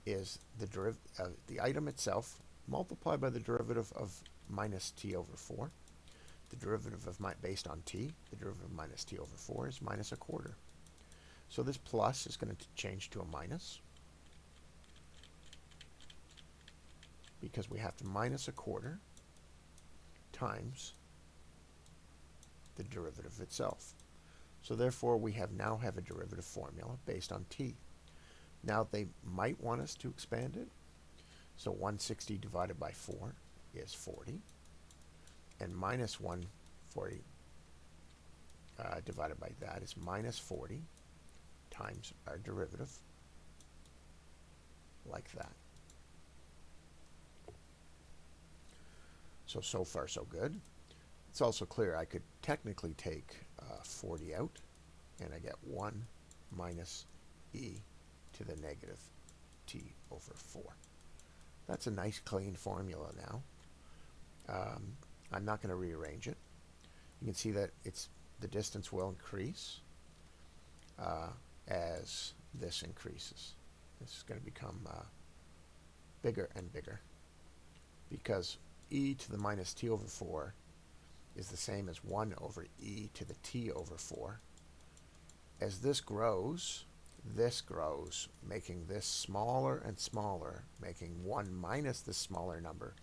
is the item itself multiplied by the derivative of minus t over 4. The derivative of based on t, the derivative of minus t over 4 is minus a quarter. So this plus is going to change to a minus, because we have to minus a quarter times the derivative itself. So therefore, we now have a derivative formula based on t. Now they might want us to expand it. So 160 divided by 4 is 40. And minus 140 divided by that is minus 40 times our derivative, like that. So far, so good. It's also clear I could technically take 40 out, and I get 1 minus e to the negative t over 4. That's a nice clean formula now. I'm not going to rearrange it. You can see that the distance will increase as this increases. This is going to become bigger and bigger because e to the minus t over 4 is the same as 1 over e to the t over 4. As this grows, making this smaller and smaller, making 1 minus this smaller number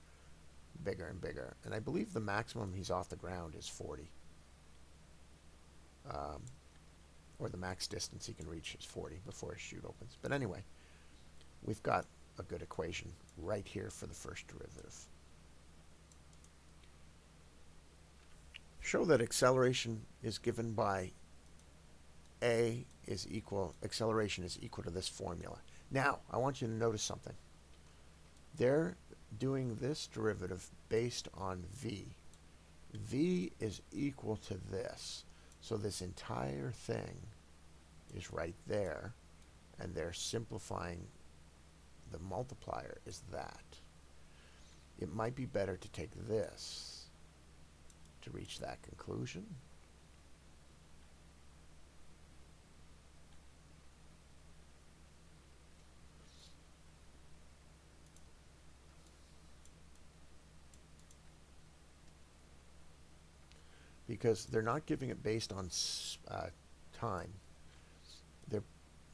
bigger and bigger. And I believe the maximum he's off the ground is 40. Or the max distance he can reach is 40 before his chute opens. But anyway, we've got a good equation right here for the first derivative. Show that acceleration is given by acceleration is equal to this formula. Now, I want you to notice something. They're doing this derivative based on v. V is equal to this. So this entire thing is right there, and they're simplifying the multiplier is that. It might be better to take this to reach that conclusion. Because they're not giving it based on time. They're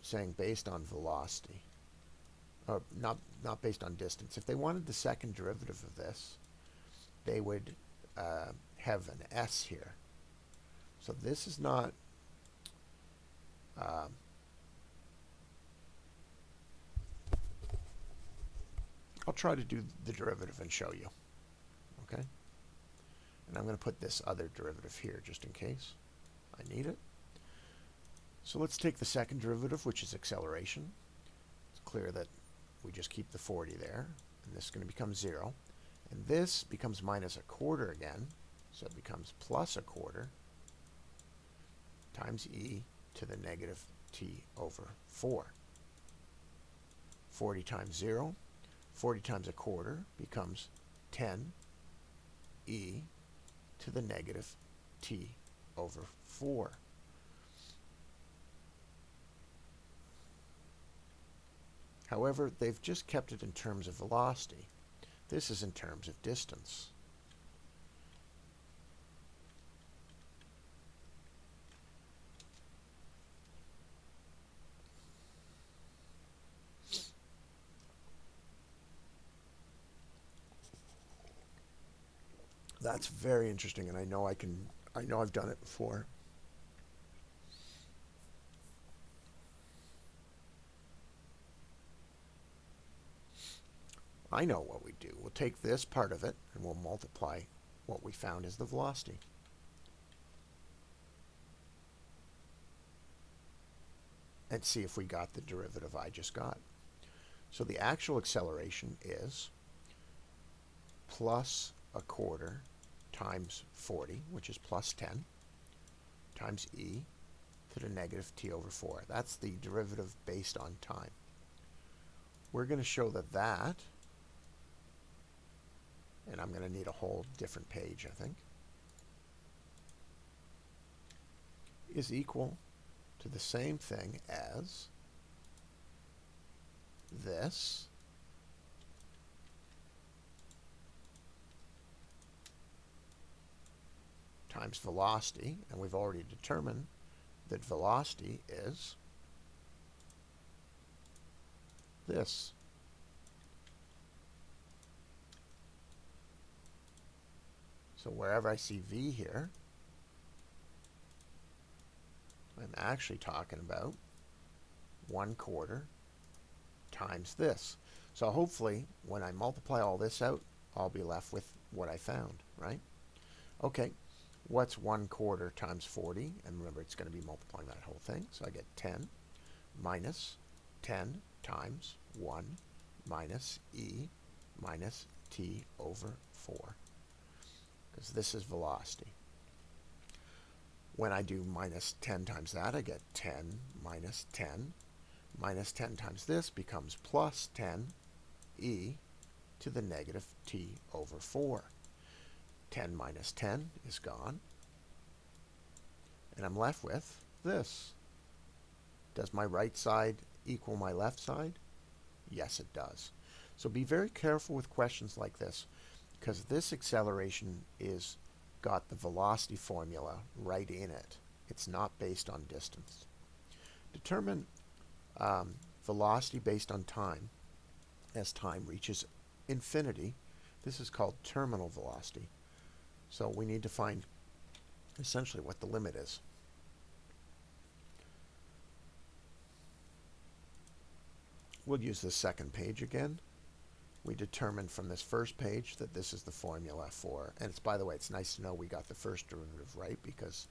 saying based on velocity. Or not based on distance. If they wanted the second derivative of this, they would have an s here. So this is not... I'll try to do the derivative and show you. Okay? And I'm going to put this other derivative here just in case I need it. So let's take the second derivative, which is acceleration. It's clear that we just keep the 40 there, and this is going to become 0. And this becomes minus a quarter again, so it becomes plus a quarter times e to the negative t over 4. 40 times 0, 40 times a quarter becomes 10 e to the negative t over 4. However, they've just kept it in terms of velocity. This is in terms of distance. That's very interesting, and I know I've done it before. I know what we do. We'll take this part of it and we'll multiply what we found as the velocity. And see if we got the derivative I just got. So the actual acceleration is plus a quarter times 40, which is plus 10, times e to the negative t over 4. That's the derivative based on time. We're going to show that, and I'm going to need a whole different page, I think, is equal to the same thing as this times velocity, and we've already determined that velocity is this. So wherever I see v here, I'm actually talking about 1/4 times this. So hopefully, when I multiply all this out, I'll be left with what I found, right? Okay, what's 1/4 times 40? And remember, it's going to be multiplying that whole thing. So I get 10 minus 10 times 1 minus e minus t over 4. Because this is velocity. When I do minus 10 times that, I get 10 minus 10. Minus 10 times this becomes plus 10 e to the negative t over 4. 10 minus 10 is gone. And I'm left with this. Does my right side equal my left side? Yes, it does. So be very careful with questions like this, because this acceleration is got the velocity formula right in it. It's not based on distance. Determine velocity based on time as time reaches infinity. This is called terminal velocity. So we need to find essentially what the limit is. We'll use the second page again. We determined from this first page that this is the formula for, and it's, by the way, it's nice to know we got the first derivative right because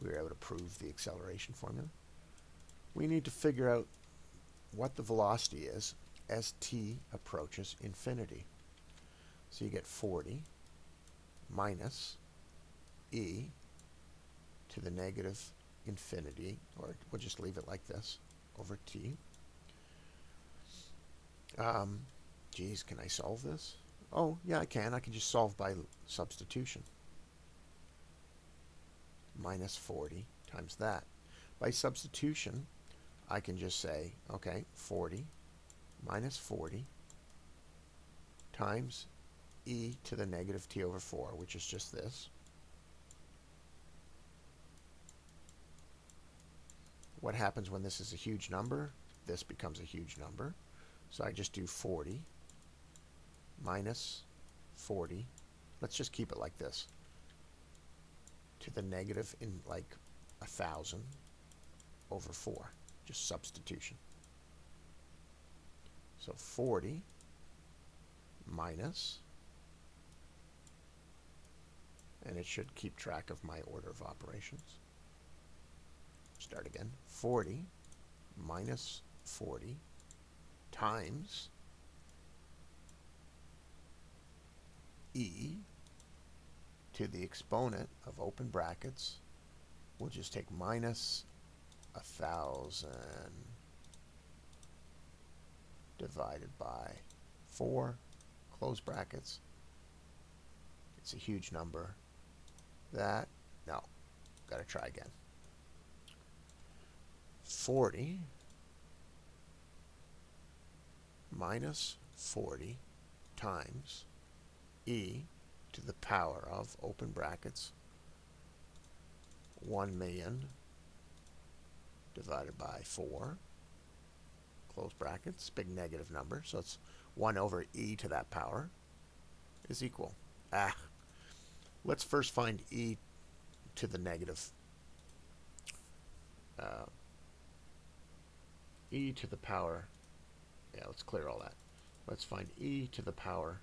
we were able to prove the acceleration formula. We need to figure out what the velocity is as t approaches infinity. So you get 40 minus e to the negative infinity, or we'll just leave it like this, over t. Geez, can I solve this? Oh, yeah, I can. I can just solve by substitution. Minus 40 times that. By substitution, I can just say, okay, 40 minus 40 times e to the negative t over 4, which is just this. What happens when this is a huge number? This becomes a huge number. So I just do 40 minus 40. Let's just keep it like this. To the negative in like 1,000 over 4. Just substitution. So 40 minus, and it should keep track of my order of operations. Start again. 40 minus 40 times e to the exponent of open brackets. We'll just take minus 1,000 divided by 4, close brackets. It's a huge number. That, no, got to try again. 40 minus 40 times e to the power of, open brackets, 1,000,000 divided by 4, close brackets, big negative number, so it's 1 over e to that power is equal. Let's first find e to the negative. E to the power, yeah, let's clear all that. Let's find e to the power.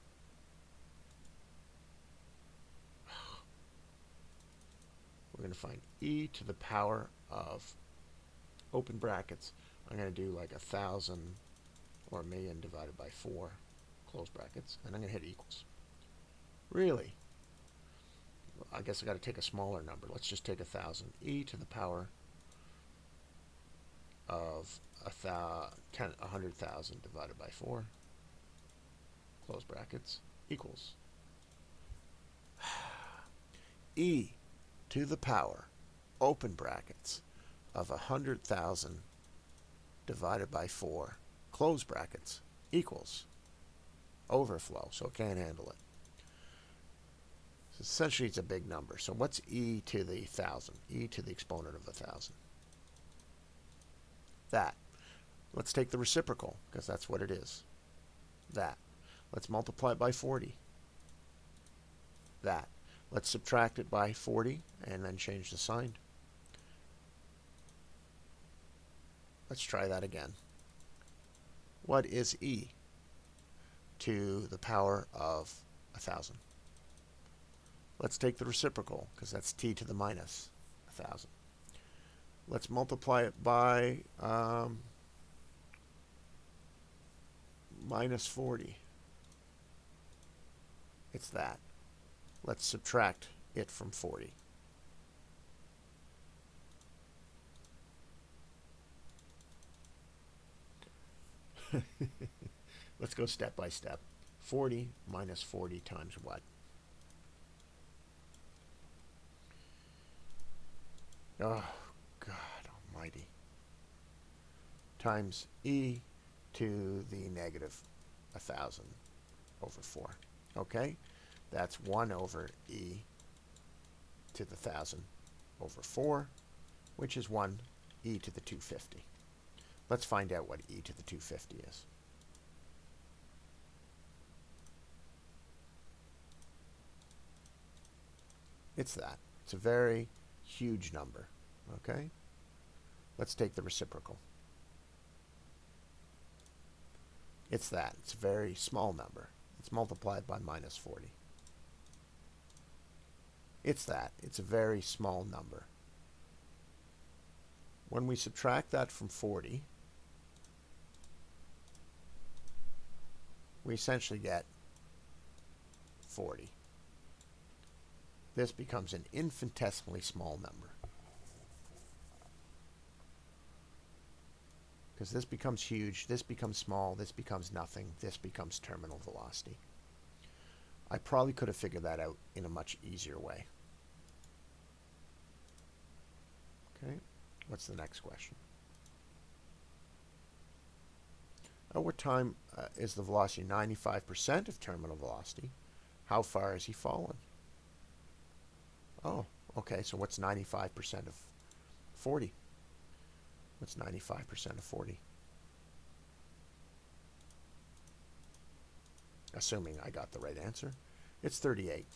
We're going to find e to the power of, open brackets, I'm going to do like 1,000 or 1,000,000 divided by 4, close brackets, and I'm going to hit equals. Really? I guess I got to take a smaller number. Let's just take 1,000. E to the power of 100,000 divided by 4, close brackets, equals e to the power, open brackets, of 100,000 divided by 4, close brackets, equals overflow, so it can't handle it. So essentially it's a big number. So what's e to the 1,000? E to the exponent of 1,000. That. Let's take the reciprocal, because that's what it is. That. Let's multiply it by 40. That. Let's subtract it by 40 and then change the sign. Let's try that again. What is e to the power of 1,000? Let's take the reciprocal, because that's t to the minus 1,000. Let's multiply it by minus 40. It's that. Let's subtract it from 40. Let's go step by step. 40 minus 40 times what? oh, God almighty, times e to the negative 1,000 over 4. Okay? That's 1 over e to the 1,000 over 4, which is 1 e to the 250. Let's find out what e to the 250 is. It's that. It's a very huge number. Okay? Let's take the reciprocal. It's that. It's a very small number. It's multiplied by minus 40. It's that. It's a very small number. When we subtract that from 40, we essentially get 40. This becomes an infinitesimally small number. Because this becomes huge, this becomes small, this becomes nothing, this becomes terminal velocity. I probably could have figured that out in a much easier way. Okay, what's the next question? At what time is the velocity 95% of terminal velocity? How far has he fallen? Oh, okay, so what's 95% of 40? What's 95% of 40? Assuming I got the right answer. It's 38.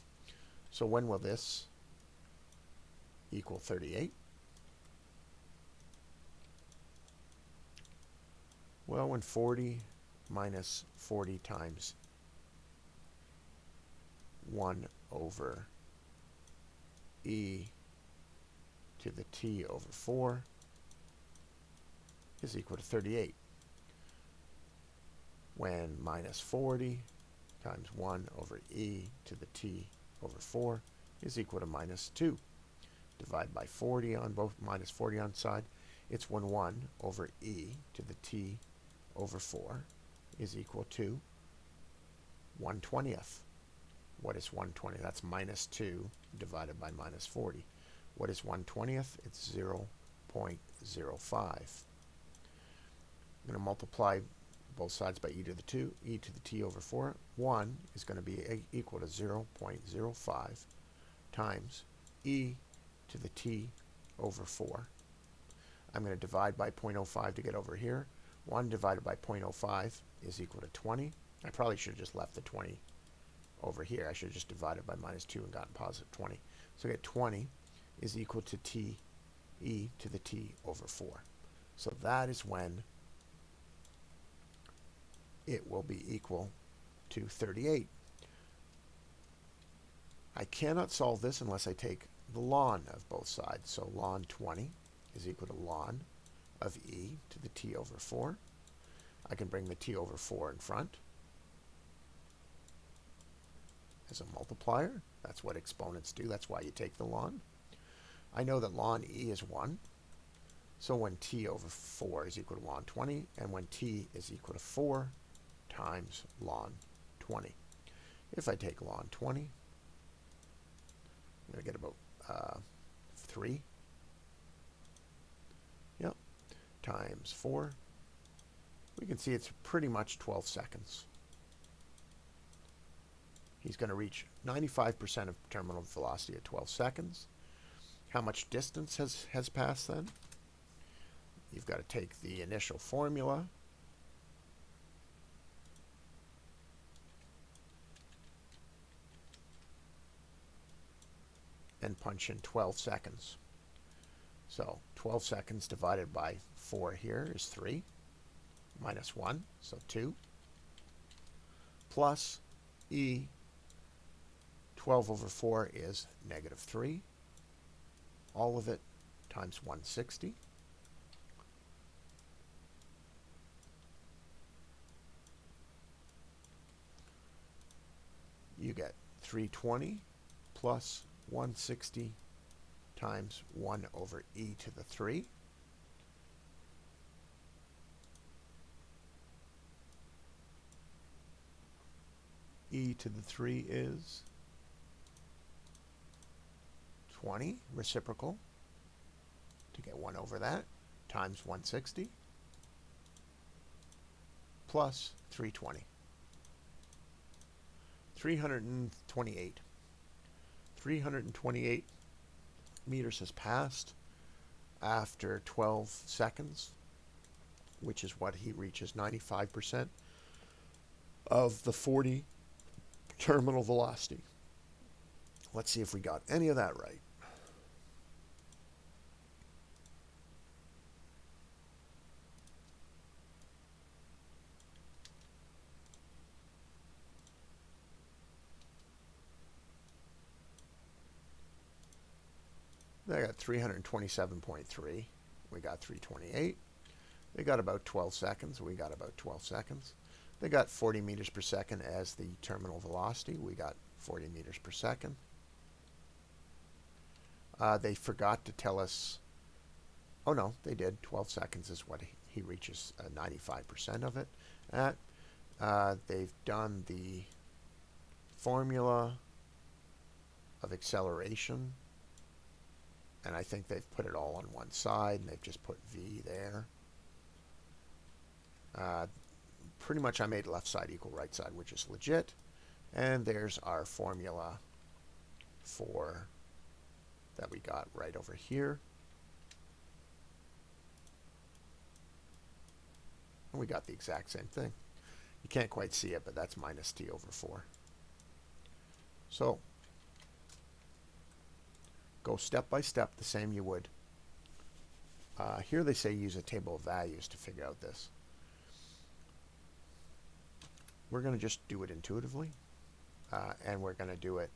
So when will this equal 38? Well, when 40 minus 40 times 1 over e to the t over 4 is equal to 38. When minus 40 times 1 over e to the t over 4 is equal to minus 2. Divide by 40 on both, minus 40 on side. It's when 1 over e to the t over 4 is equal to 1/20th. What is 1/20? That's minus 2 divided by minus 40. What is 1/20th? It's 0.05. I'm going to multiply both sides by e to the 2, e to the t over 4. 1 is going to be equal to 0.05 times e to the t over 4. I'm going to divide by 0.05 to get over here. 1 divided by 0.05 is equal to 20. I probably should have just left the 20 over here. I should have just divided by minus 2 and gotten positive 20. So I get 20 is equal to t e to the t over 4. So that is when it will be equal to 38. I cannot solve this unless I take the ln of both sides. So ln 20 is equal to ln of e to the t over 4. I can bring the t over 4 in front as a multiplier. That's what exponents do. That's why you take the ln. I know that ln e is 1. So when t over 4 is equal to ln 20, and when t is equal to 4 times ln 20. If I take ln 20, I'm going to get about 3. Yep. Times 4. We can see it's pretty much 12 seconds. He's going to reach 95% of terminal velocity at 12 seconds. How much distance has passed then? You've got to take the initial formula and punch in 12 seconds. So 12 seconds divided by 4 here is 3, minus 1, so 2, plus e 12 over 4 is negative 3, all of it times 160. You get 320 plus 160 times 1 over e to the 3. E to the 3 is 20, reciprocal. to get 1 over that times 160 plus 320. 328. 328 meters has passed after 12 seconds, which is what he reaches 95% of the 40 terminal velocity. Let's see if we got any of that right. They got 327.3. We got 328. They got about 12 seconds. We got about 12 seconds. They got 40 meters per second as the terminal velocity. We got 40 meters per second. They forgot to tell us, oh no, they did. 12 seconds is what he reaches 95% of it at. They've done the formula of acceleration, and I think they've put it all on one side, and they've just put V there. Pretty much I made left side equal right side, which is legit. And there's our formula for that we got right over here. And we got the exact same thing. You can't quite see it, but that's minus t over 4. So go step by step the same you would. Here they say use a table of values to figure out this. We're going to just do it intuitively, and we're going to do it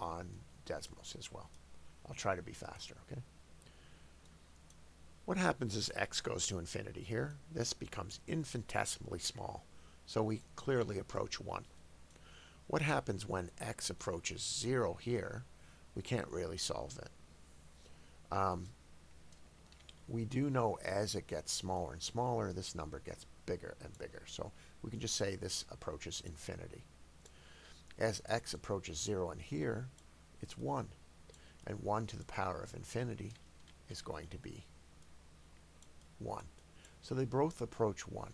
on Desmos as well. I'll try to be faster, okay? What happens is x goes to infinity here. This becomes infinitesimally small, so we clearly approach 1. What happens when x approaches 0 here? We can't really solve it. We do know as it gets smaller and smaller, this number gets bigger and bigger. So we can just say this approaches infinity. As x approaches 0 in here, it's 1. And 1 to the power of infinity is going to be 1. So they both approach 1.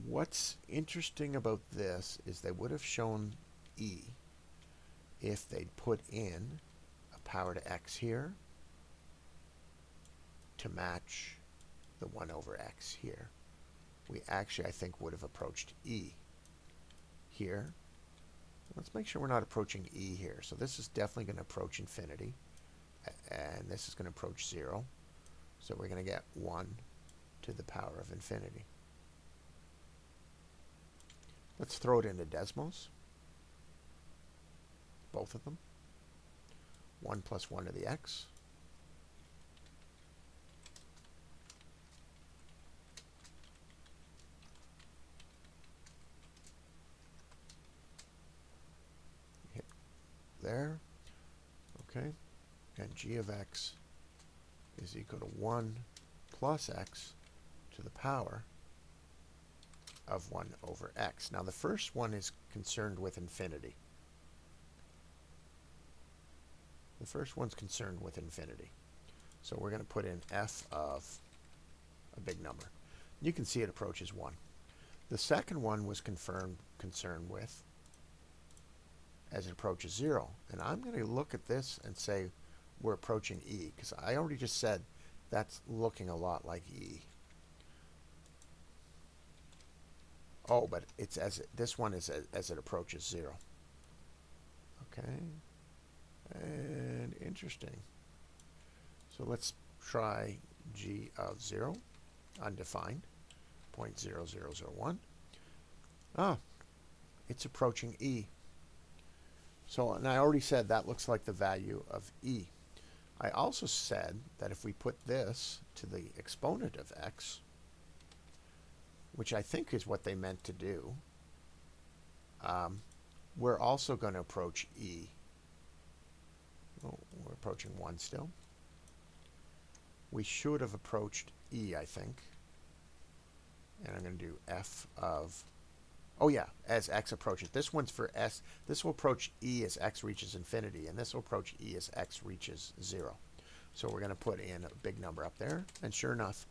What's interesting about this is they would have shown e if they'd put in a power to x here to match the 1 over x here. We actually, I think, would have approached e here. Let's make sure we're not approaching e here. So this is definitely going to approach infinity, and this is going to approach 0. So we're going to get 1 to the power of infinity. Let's throw it into Desmos. Both of them. 1 plus 1 to the x. Hit there. Okay. And g of x is equal to 1 plus x to the power of 1 over x. Now the first one is concerned with infinity. The first one's concerned with infinity. So we're going to put in f of a big number. You can see it approaches 1. The second one was concerned with as it approaches 0. And I'm going to look at this and say we're approaching e, because I already just said that's looking a lot like e. Oh, but it's this one is as it approaches 0. Okay. And interesting. So let's try g of 0, undefined, 0.0001. Ah, it's approaching e. So, and I already said that looks like the value of e. I also said that if we put this to the exponent of x, which I think is what they meant to do, we're also going to approach e. Oh, we're approaching 1 still. We should have approached e, I think. And I'm going to do f of, oh yeah, as x approaches. This one's for s. This will approach e as x reaches infinity, and this will approach e as x reaches 0. So we're going to put in a big number up there, and sure enough,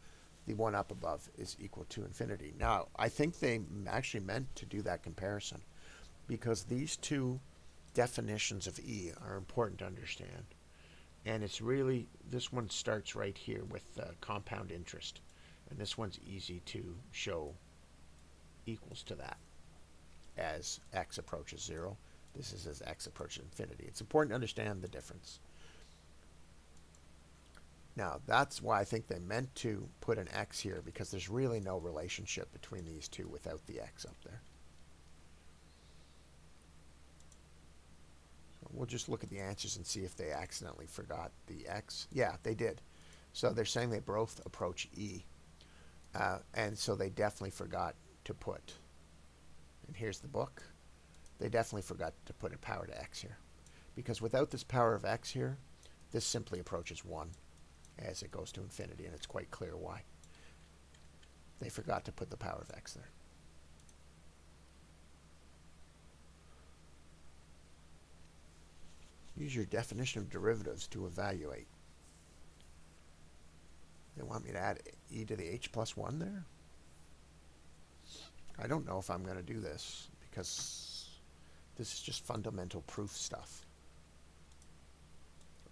the one up above is equal to infinity. Now, I think they actually meant to do that comparison because these two definitions of E are important to understand. And it's really, this one starts right here with compound interest. And this one's easy to show equals to that as x approaches 0. This is as x approaches infinity. It's important to understand the difference. Now, that's why I think they meant to put an x here, because there's really no relationship between these two without the x up there. So we'll just look at the answers and see if they accidentally forgot the x. Yeah, they did. So they're saying they both approach e. And so they definitely forgot to put, and here's the book, they definitely forgot to put a power to x here. Because without this power of x here, this simply approaches 1 as it goes to infinity, and it's quite clear why. They forgot to put the power of x there. Use your definition of derivatives to evaluate. They want me to add e to the h plus 1 there? I don't know if I'm going to do this, because this is just fundamental proof stuff.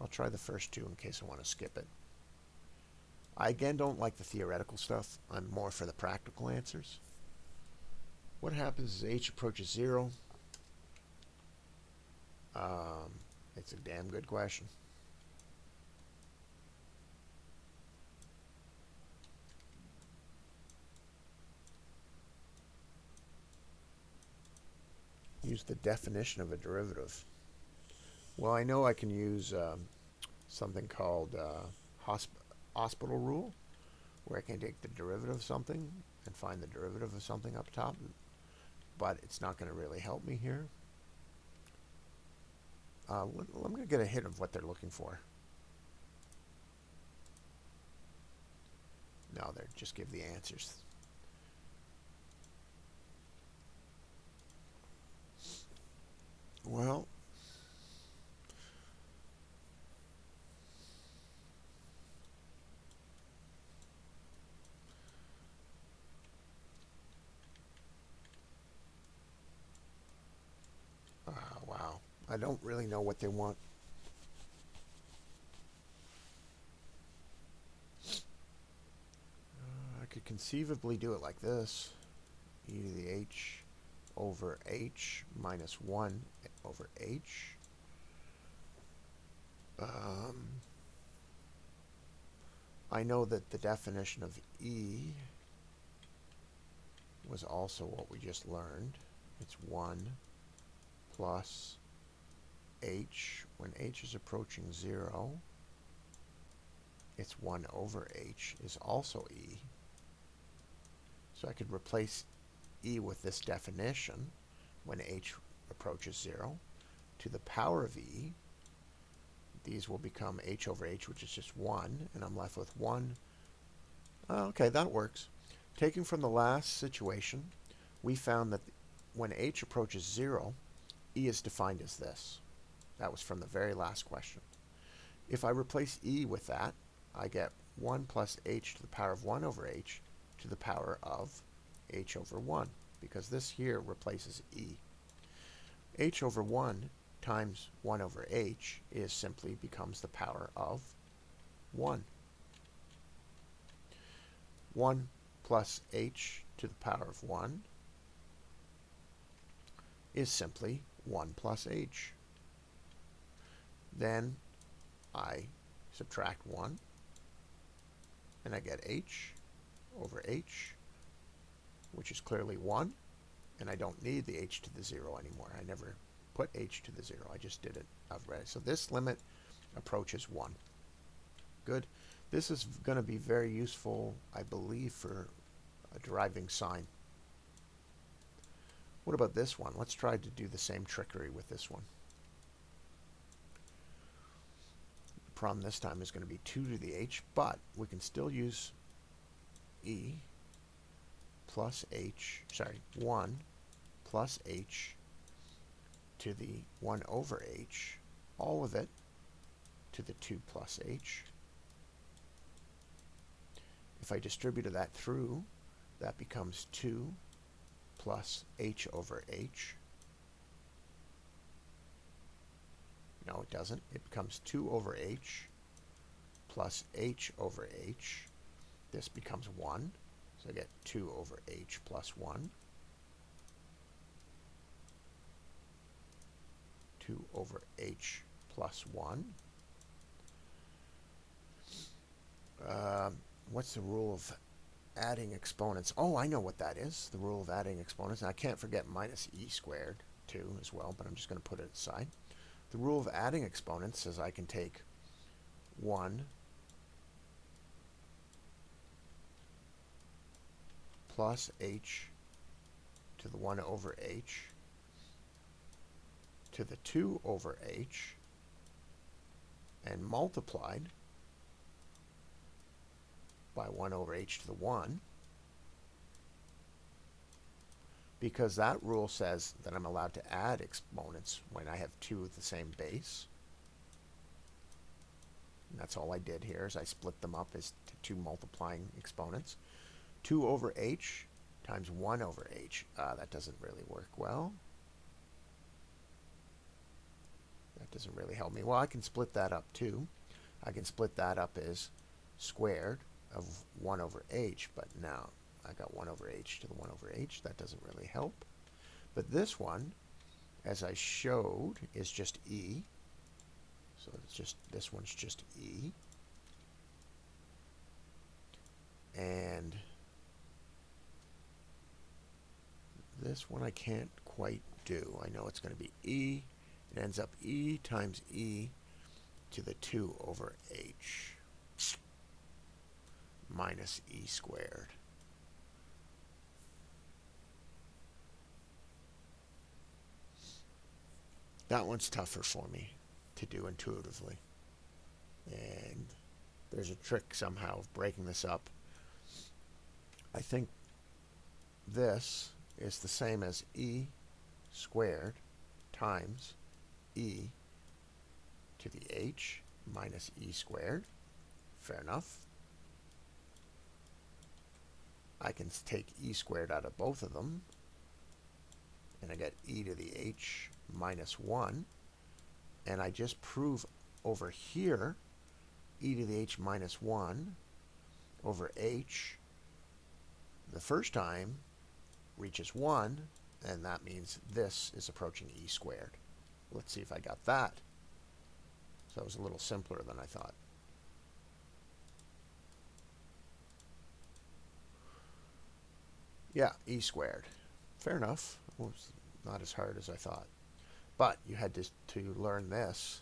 I'll try the first two in case I want to skip it. I again don't like the theoretical stuff. I'm more for the practical answers. What happens as h approaches 0? It's a damn good question. Use the definition of a derivative. Well, I know I can use something called hospital rule, where I can take the derivative of something and find the derivative of something up top, but it's not going to really help me here. I'm going to get a hint of what they're looking for. No, they're just give the answers. Well, wow. I don't really know what they want. I could conceivably do it like this. E to the h over h minus 1 over h. I know that the definition of E was also what we just learned. It's 1 plus h. When h is approaching 0, it's 1 over h is also E. So I could replace E with this definition when h approaches 0 to the power of E. These will become h over h, which is just 1, and I'm left with 1. Okay, that works. Taking from the last situation, we found that when h approaches 0, E is defined as this. That was from the very last question. If I replace E with that, I get 1 plus h to the power of 1 over h to the power of h over 1, because this here replaces E. H over 1 times 1 over h is simply becomes the power of 1. 1 plus h to the power of 1 is simply 1 plus h. Then I subtract 1, and I get h over h, which is clearly 1, and I don't need the h to the 0 anymore. I never put h to the 0. I just did it already. So this limit approaches 1. Good. This is going to be very useful, I believe, for deriving sine. What about this one? Let's try to do the same trickery with this one. The problem this time is going to be 2 to the h, but we can still use e plus h, 1 plus h to the 1 over h, all of it to the 2 plus h, If I distribute that through, that becomes 2 plus h over h. No, it doesn't. It becomes 2 over h plus h over h. This becomes 1. So I get 2 over h plus 1. 2 over h plus 1. What's the rule of adding exponents? Oh, I know what that is. The rule of adding exponents. And I can't forget minus e squared, too, as well, but I'm just going to put it aside. The rule of adding exponents says I can take 1 plus h to the 1 over h to the 2 over h and multiplied by 1 over h to the 1, because that rule says that I'm allowed to add exponents when I have two of the same base. And that's all I did here, is I split them up as two multiplying exponents. 2 over h times 1 over h. That doesn't really work well. That doesn't really help me. Well, I can split that up too. I can split that up as squared of 1 over h, but now I got 1 over h to the 1 over h. That doesn't really help. But this one, as I showed, is just e. So it's just, this one's just e. And this one I can't quite do. I know it's going to be e. It ends up e times e to the 2 over h minus e squared. That one's tougher for me to do intuitively. And there's a trick somehow of breaking this up. I think this is the same as e squared times e to the h minus e squared. Fair enough. I can take e squared out of both of them, and I get e to the h minus 1. And I just prove over here e to the h minus 1 over h the first time reaches 1, and that means this is approaching e squared. Let's see if I got that. So it was a little simpler than I thought. Yeah, e squared. Fair enough. It was not as hard as I thought. But you had to learn this.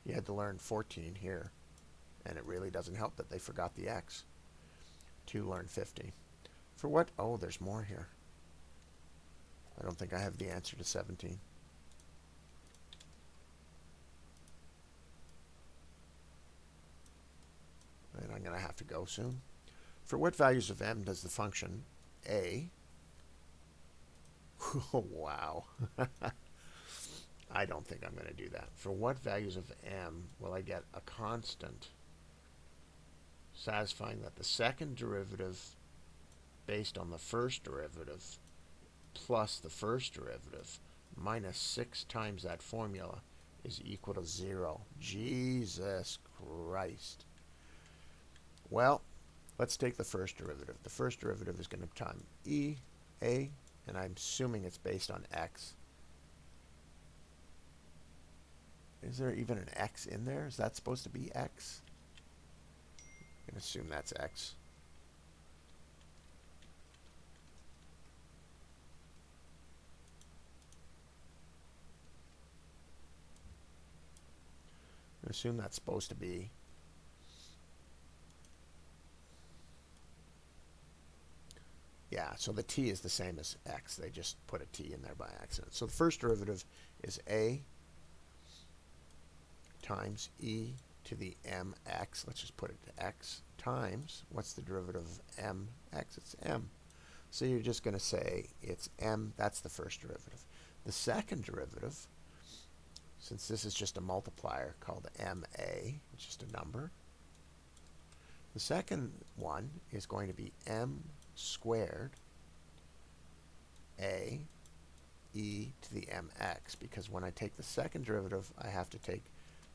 You had to learn 14 here. And it really doesn't help that they forgot the x to learn 50. For what? Oh, there's more here. I don't think I have the answer to 17. And I'm going to have to go soon. For what values of m does the function a... Oh, wow. I don't think I'm going to do that. For what values of m will I get a constant satisfying that the second derivative based on the first derivative plus the first derivative minus 6 times that formula is equal to 0? Jesus Christ. Well, let's take the first derivative. The first derivative is going to time e, a, and I'm assuming it's based on x. Is there even an x in there? Is that supposed to be x? I'm going to assume that's x. I assume that's supposed to be. Yeah, so the t is the same as x. They just put a t in there by accident. So the first derivative is a times e to the mx. Let's just put it to x times, what's the derivative of mx? It's m. So you're just going to say it's m. That's the first derivative. The second derivative, since this is just a multiplier called ma, it's just a number. The second one is going to be m squared a e to the mx, because when I take the second derivative, I have to take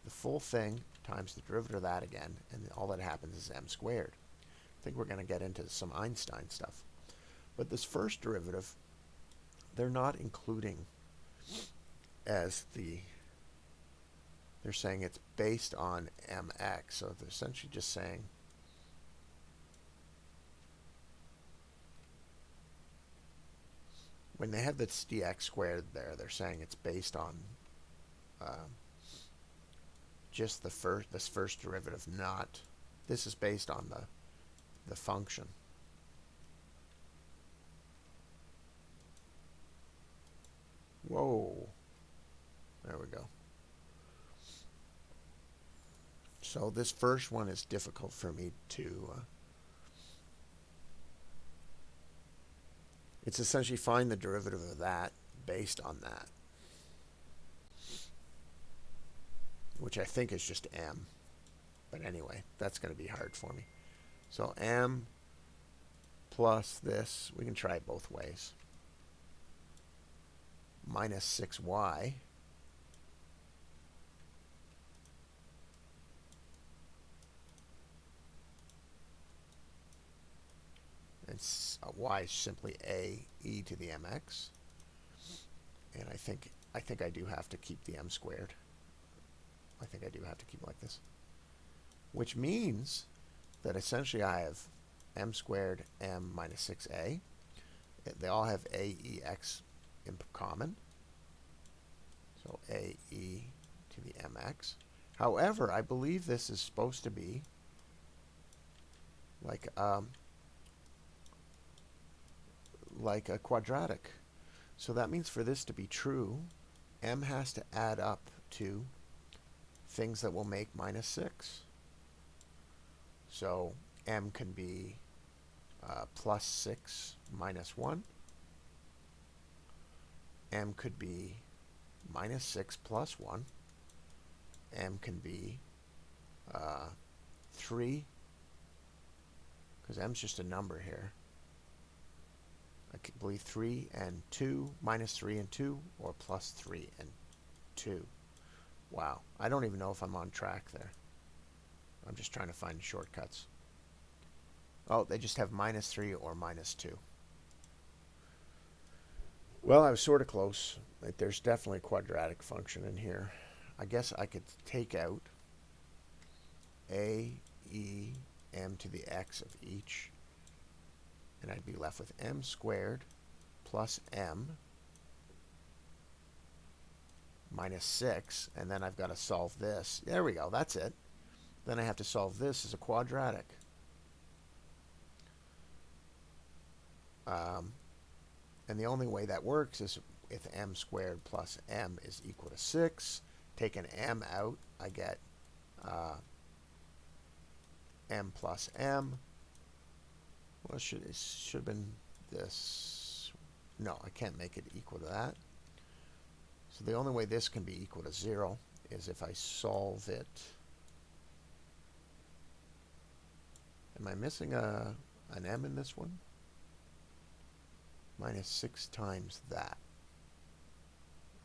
the full thing times the derivative of that again, and all that happens is m squared. I think we're going to get into some Einstein stuff. But this first derivative, they're not including as they're saying it's based on mx, so they're essentially just saying when they have this dx squared there, they're saying it's based on just this first derivative, not this is based on the function. Whoa, there we go. So this first one is difficult for me to it's essentially find the derivative of that based on that, which I think is just m. But anyway, that's going to be hard for me. So m plus this, we can try it both ways, minus 6y and y is simply a e to the mx, and I think I do have to keep the m squared. I think I do have to keep it like this, which means that essentially I have m squared m minus 6a. They all have a e x in common, so a e to the mx. However, I believe this is supposed to be like a quadratic. So that means for this to be true, m has to add up to things that will make minus 6. So m can be plus 6 minus 1. M could be minus 6 plus 1. M can be 3, because m's just a number here. I believe 3 and 2, minus 3 and 2, or plus 3 and 2. Wow, I don't even know if I'm on track there. I'm just trying to find shortcuts. Oh, they just have minus 3 or minus 2. Well, I was sort of close. There's definitely a quadratic function in here. I guess I could take out a, e, m to the x of each, and I'd be left with m squared plus m minus 6, and then I've got to solve this. There we go, that's it. Then I have to solve this as a quadratic. And the only way that works is if m squared plus m is equal to 6. Take an m out, I get m plus m. Well, it should have been this. No, I can't make it equal to that. So the only way this can be equal to 0 is if I solve it. Am I missing an m in this one? Minus 6 times that.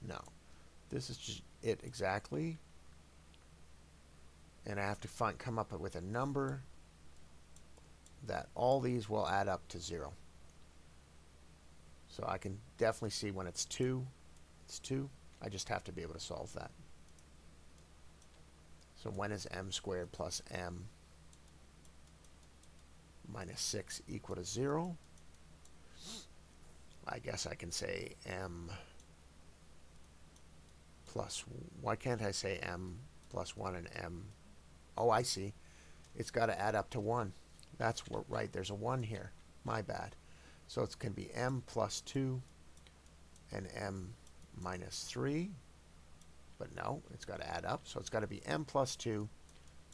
No. This is just it exactly. And I have to come up with a number that all these will add up to 0. So I can definitely see when it's 2, it's 2. I just have to be able to solve that. So when is m squared plus m minus 6 equal to 0? I guess I can say m plus, why can't I say m plus 1 and m? Oh, I see. It's got to add up to 1. That's right, there's a 1 here. My bad. So it can be m plus 2 and m minus 3. But no, it's got to add up. So it's got to be m plus 2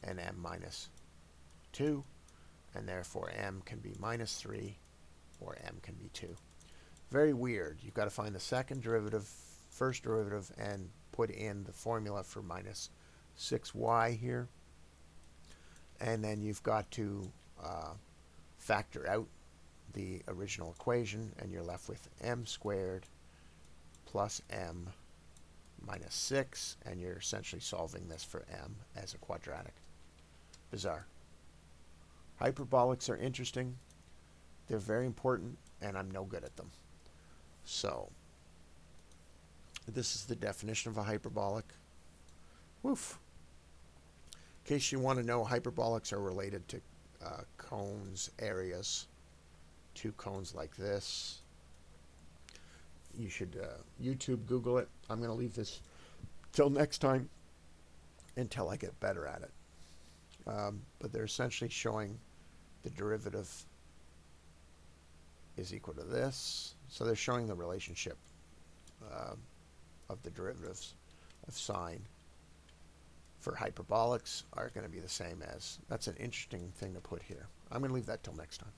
and m minus 2. And therefore m can be minus 3 or m can be 2. Very weird. You've got to find the second derivative, first derivative, and put in the formula for minus 6y here. and then you've got to factor out the original equation, and you're left with m squared plus m minus 6, and you're essentially solving this for m as a quadratic. Bizarre. Hyperbolics are interesting. They're very important, and I'm no good at them. So, this is the definition of a hyperbolic. Woof. In case you want to know, hyperbolics are related to cones, areas. Two cones like this. You should YouTube, Google it. I'm going to leave this till next time until I get better at it. But they're essentially showing the derivative is equal to this. So they're showing the relationship of the derivatives of sine for hyperbolics are going to be the same as. That's an interesting thing to put here. I'm going to leave that till next time.